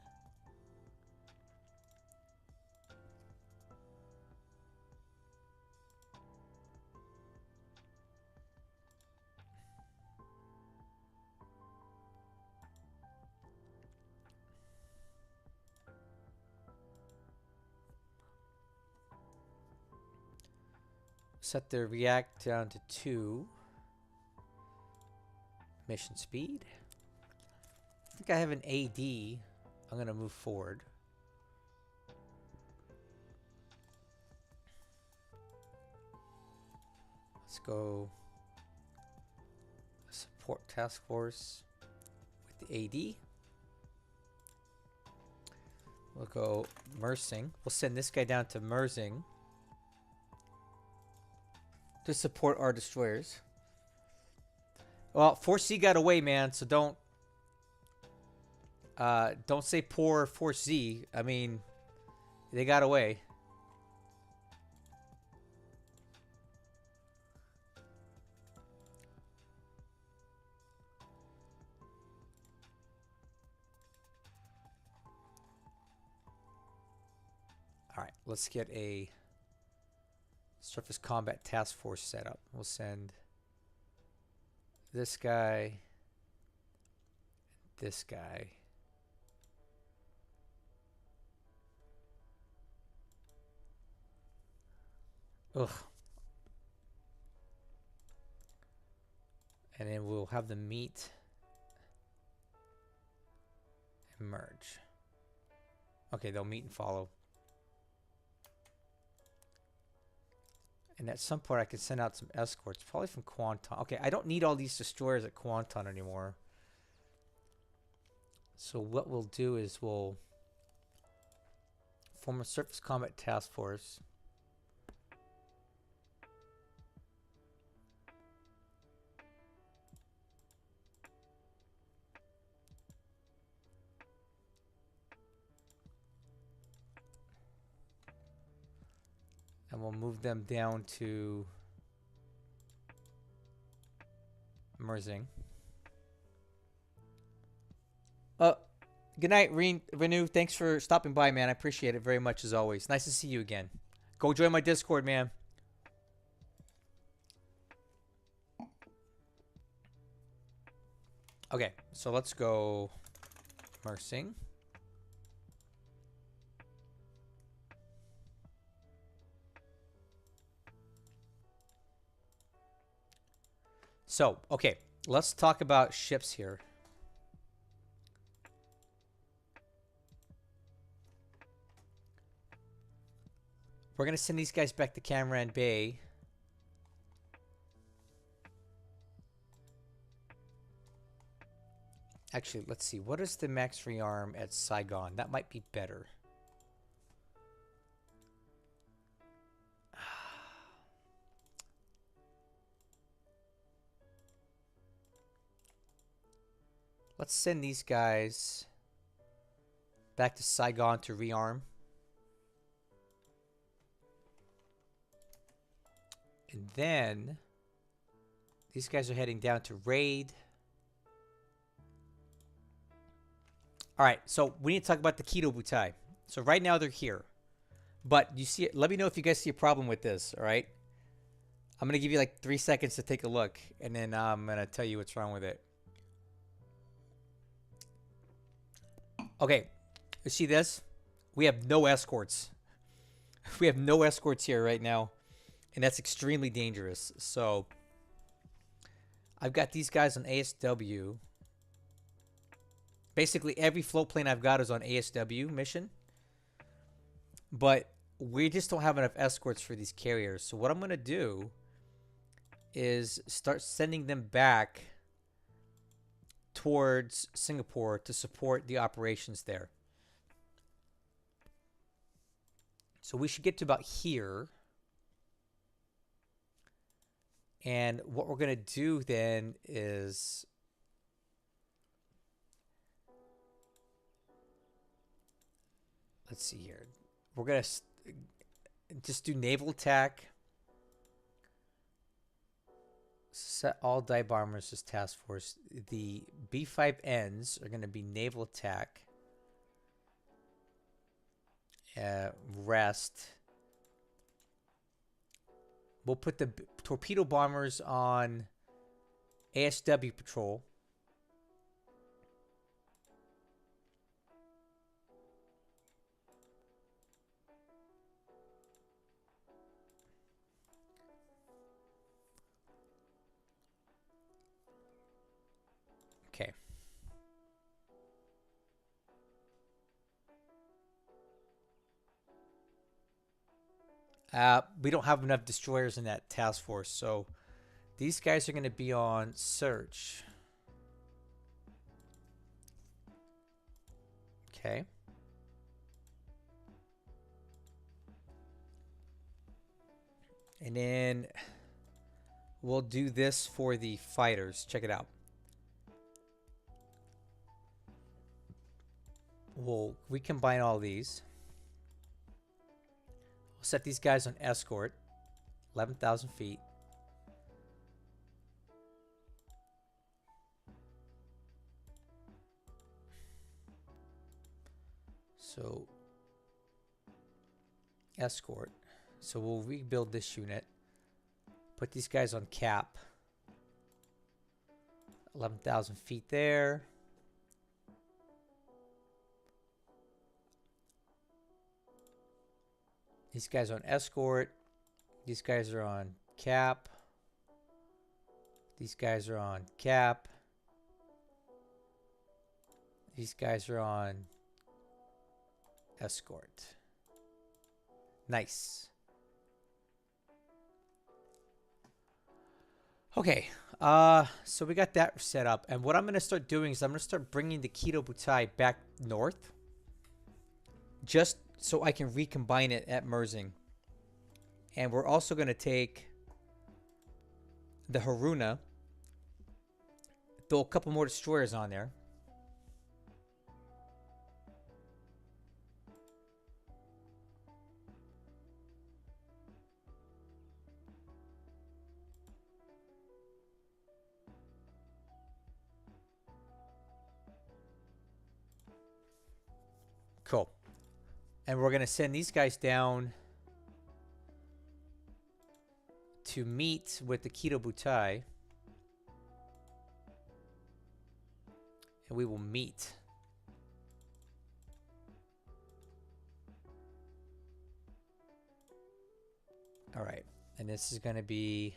S1: Set their react down to 2. Mission speed. I think I have an AD. I'm going to move forward. Let's go support task force with the AD. We'll go Mersing. We'll send this guy down to Mersing to support our destroyers. Well, Force C got away, man, so don't say poor Force Z. I mean, they got away. All right, let's get a surface combat task force set up. We'll send this guy, this guy. Ugh. And then we'll have them meet and merge. Okay, they'll meet and follow. And at some point I can send out some escorts, probably from Kwanton. Okay, I don't need all these destroyers at Kwanton anymore. So what we'll do is we'll form a surface combat task force. And we'll move them down to Mersing. Good night, Renew. Thanks for stopping by, man. I appreciate it very much as always. Nice to see you again. Go join my Discord, man. Okay, so let's go Mersing. So, okay, let's talk about ships here. We're going to send these guys back to Camaran Bay. Actually, let's see. What is the max rearm at Saigon? That might be better. Let's send these guys back to Saigon to rearm. And then these guys are heading down to raid. All right, so we need to talk about the Keto Butai. So right now they're here. But you see it, let me know if you guys see a problem with this, all right? I'm going to give you like 3 seconds to take a look, and then I'm going to tell you what's wrong with it. Okay, you see this? We have no escorts. We have no escorts here right now, and that's extremely dangerous. So I've got these guys on ASW. Basically, every float plane I've got is on ASW mission. But we just don't have enough escorts for these carriers. So what I'm going to do is start sending them back towards Singapore to support the operations there. So we should get to about here. And what we're going to do then is let's see here. We're going to just do naval attack. Set all dive bombers as task force. The B5Ns are going to be naval attack. Rest. We'll put the torpedo bombers on ASW patrol. Okay. We don't have enough destroyers in that task force, so these guys are going to be on search. Okay. And then we'll do this for the fighters. Check it out. We'll recombine all these. We'll set these guys on escort. 11,000 feet. So, escort. So we'll rebuild this unit. Put these guys on cap. 11,000 feet there. These guys are on escort. These guys are on cap. These guys are on cap. These guys are on escort. Nice. Okay, so we got that set up. And what I'm going to start doing is I'm going to start bringing the Keto Butai back north. Just so I can recombine it at Mersing. And we're also going to take the Haruna, throw a couple more destroyers on there. Cool. And we're going to send these guys down to meet with the Keto Butai. And we will meet. All right. And this is going to be...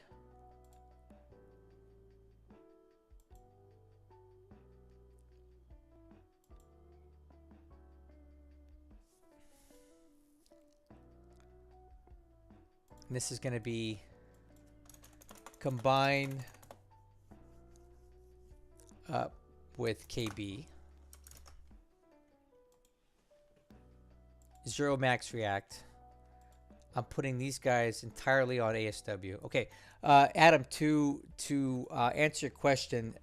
S1: And this is going to be combined with KB. Zero max react. I'm putting these guys entirely on ASW. Okay, Adam, to answer your question,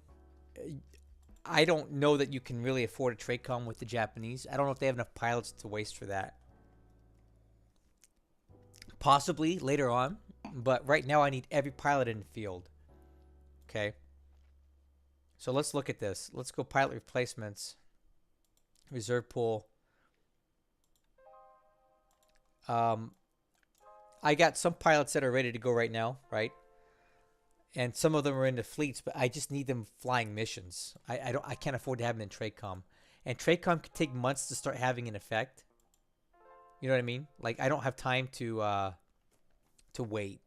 S1: I don't know that you can really afford a TRACOM with the Japanese. I don't know if they have enough pilots to waste for that. Possibly later on, but right now I need every pilot in the field. Okay. So let's look at this. Let's go pilot replacements. Reserve pool. I got some pilots that are ready to go right now, right? And some of them are in the fleets, but I just need them flying missions. I can't afford to have them in TRACOM. And TRACOM could take months to start having an effect. You know what I mean? Like I don't have time to wait.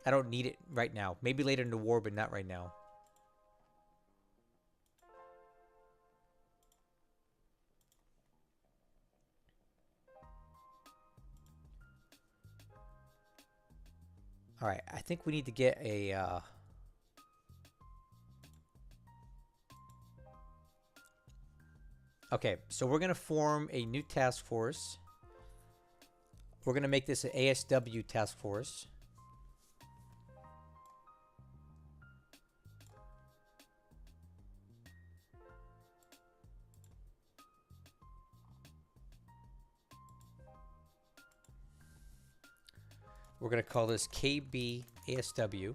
S1: I don't need it right now. Maybe later in the war, but not right now. All right, I think we need to get a okay, so we're going to form a new task force. We're going to make this an ASW task force. We're going to call this KB ASW.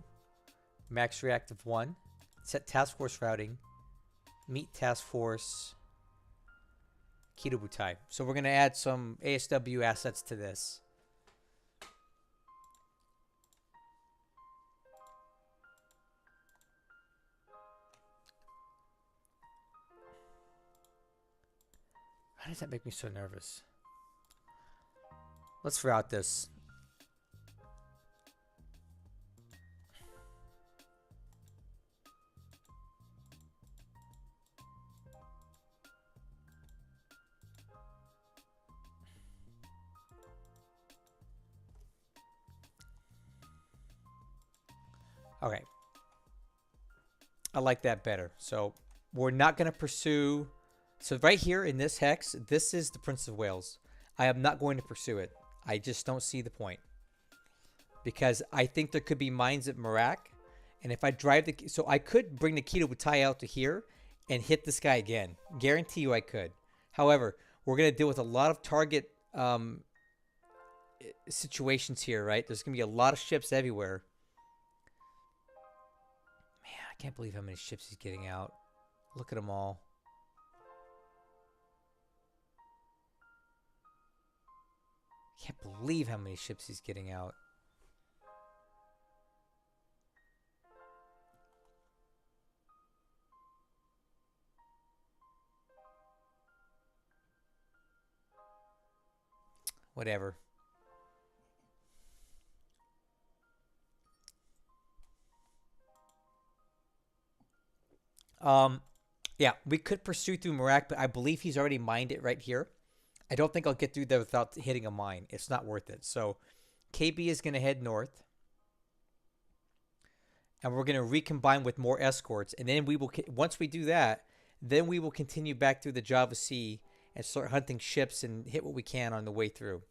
S1: Max reactive 1. Set task force routing. Meet task force Kitabutai. So we're going to add some ASW assets to this. Why does that make me so nervous? Let's route this. Okay. I like that better. So we're not going to pursue. So right here in this hex, this is the Prince of Wales. I am not going to pursue it. I just don't see the point. Because I think there could be mines at Merak. And if I drive the... So I could bring the Kitabutai out to here and hit this guy again. Guarantee you I could. However, we're going to deal with a lot of target situations here, right? There's going to be a lot of ships everywhere. Man, I can't believe how many ships he's getting out. Look at them all. Can't believe how many ships he's getting out. Whatever. Yeah, we could pursue through Merak, but I believe he's already mined it right here. I don't think I'll get through there without hitting a mine. It's not worth it. So KB is going to head north. And we're going to recombine with more escorts. And then we will, once we do that, then we will continue back through the Java Sea and start hunting ships and hit what we can on the way through.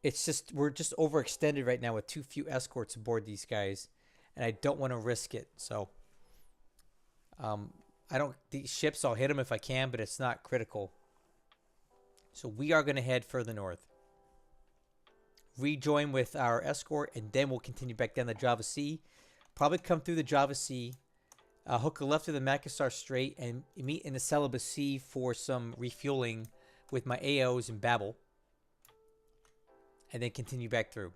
S1: It's just, we're just overextended right now with too few escorts aboard these guys. And I don't want to risk it. So, I don't, these ships, I'll hit them if I can, but it's not critical. So we are going to head further north. Rejoin with our escort, and then we'll continue back down the Java Sea. Probably come through the Java Sea, hook a left to the Makassar Strait, and meet in the Celebes Sea for some refueling with my AOs in Babel. And then continue back through.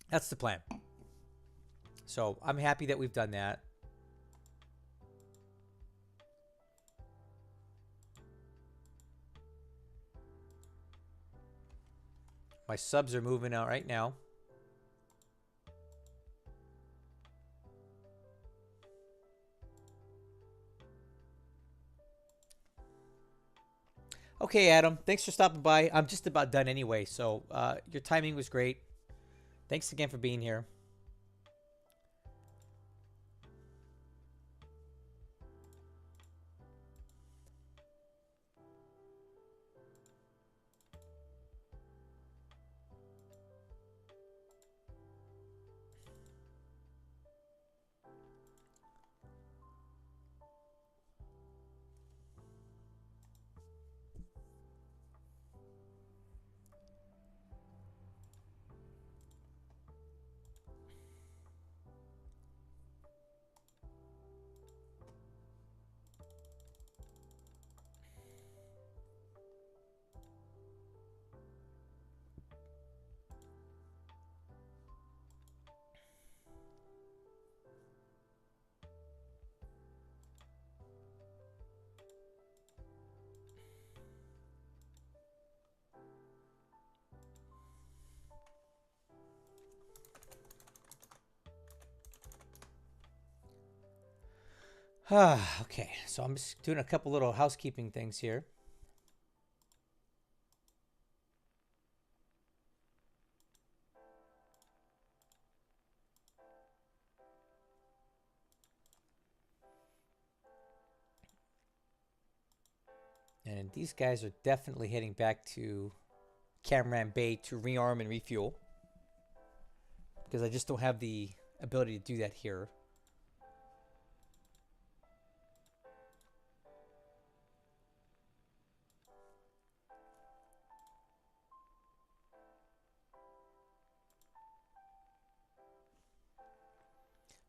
S1: That's the plan. So I'm happy that we've done that. My subs are moving out right now. Okay, Adam. Thanks for stopping by. I'm just about done anyway, so your timing was great. Thanks again for being here. Okay, so I'm just doing a couple little housekeeping things here. And these guys are definitely heading back to Cameron Bay to rearm and refuel because I just don't have the ability to do that here.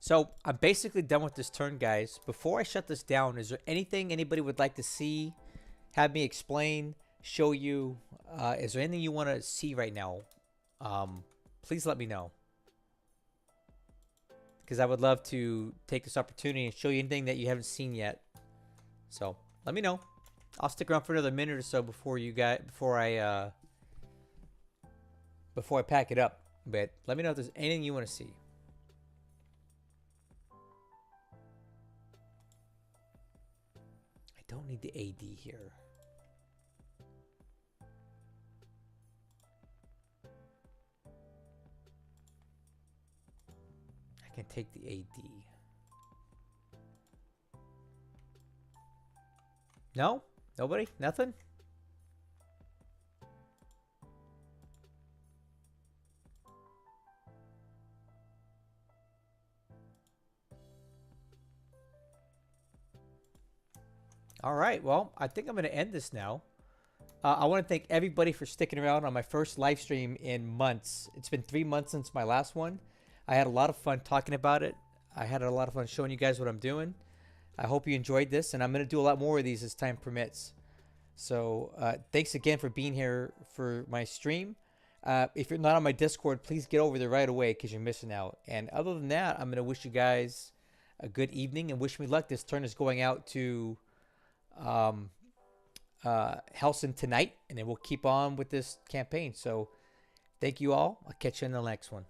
S1: So I'm basically done with this turn, guys. Before I shut this down, is there anything anybody would like to see, have me explain, show you? Is there anything you want to see right now? Please let me know. Because I would love to take this opportunity and show you anything that you haven't seen yet. So let me know. I'll stick around for another minute or so before I pack it up. But let me know if there's anything you want to see. I don't need the AD here. I can take the AD. No? Nobody? Nothing? All right. Well, I think I'm going to end this now. I want to thank everybody for sticking around on my first live stream in months. It's been 3 months since my last one. I had a lot of fun talking about it. I had a lot of fun showing you guys what I'm doing. I hope you enjoyed this, and I'm going to do a lot more of these as time permits. So thanks again for being here for my stream. If you're not on my Discord, please get over there right away because you're missing out. And other than that, I'm going to wish you guys a good evening and wish me luck. This turn is going out to Hellsen tonight, and then we'll keep on with this campaign. So thank you all. I'll catch you in the next one.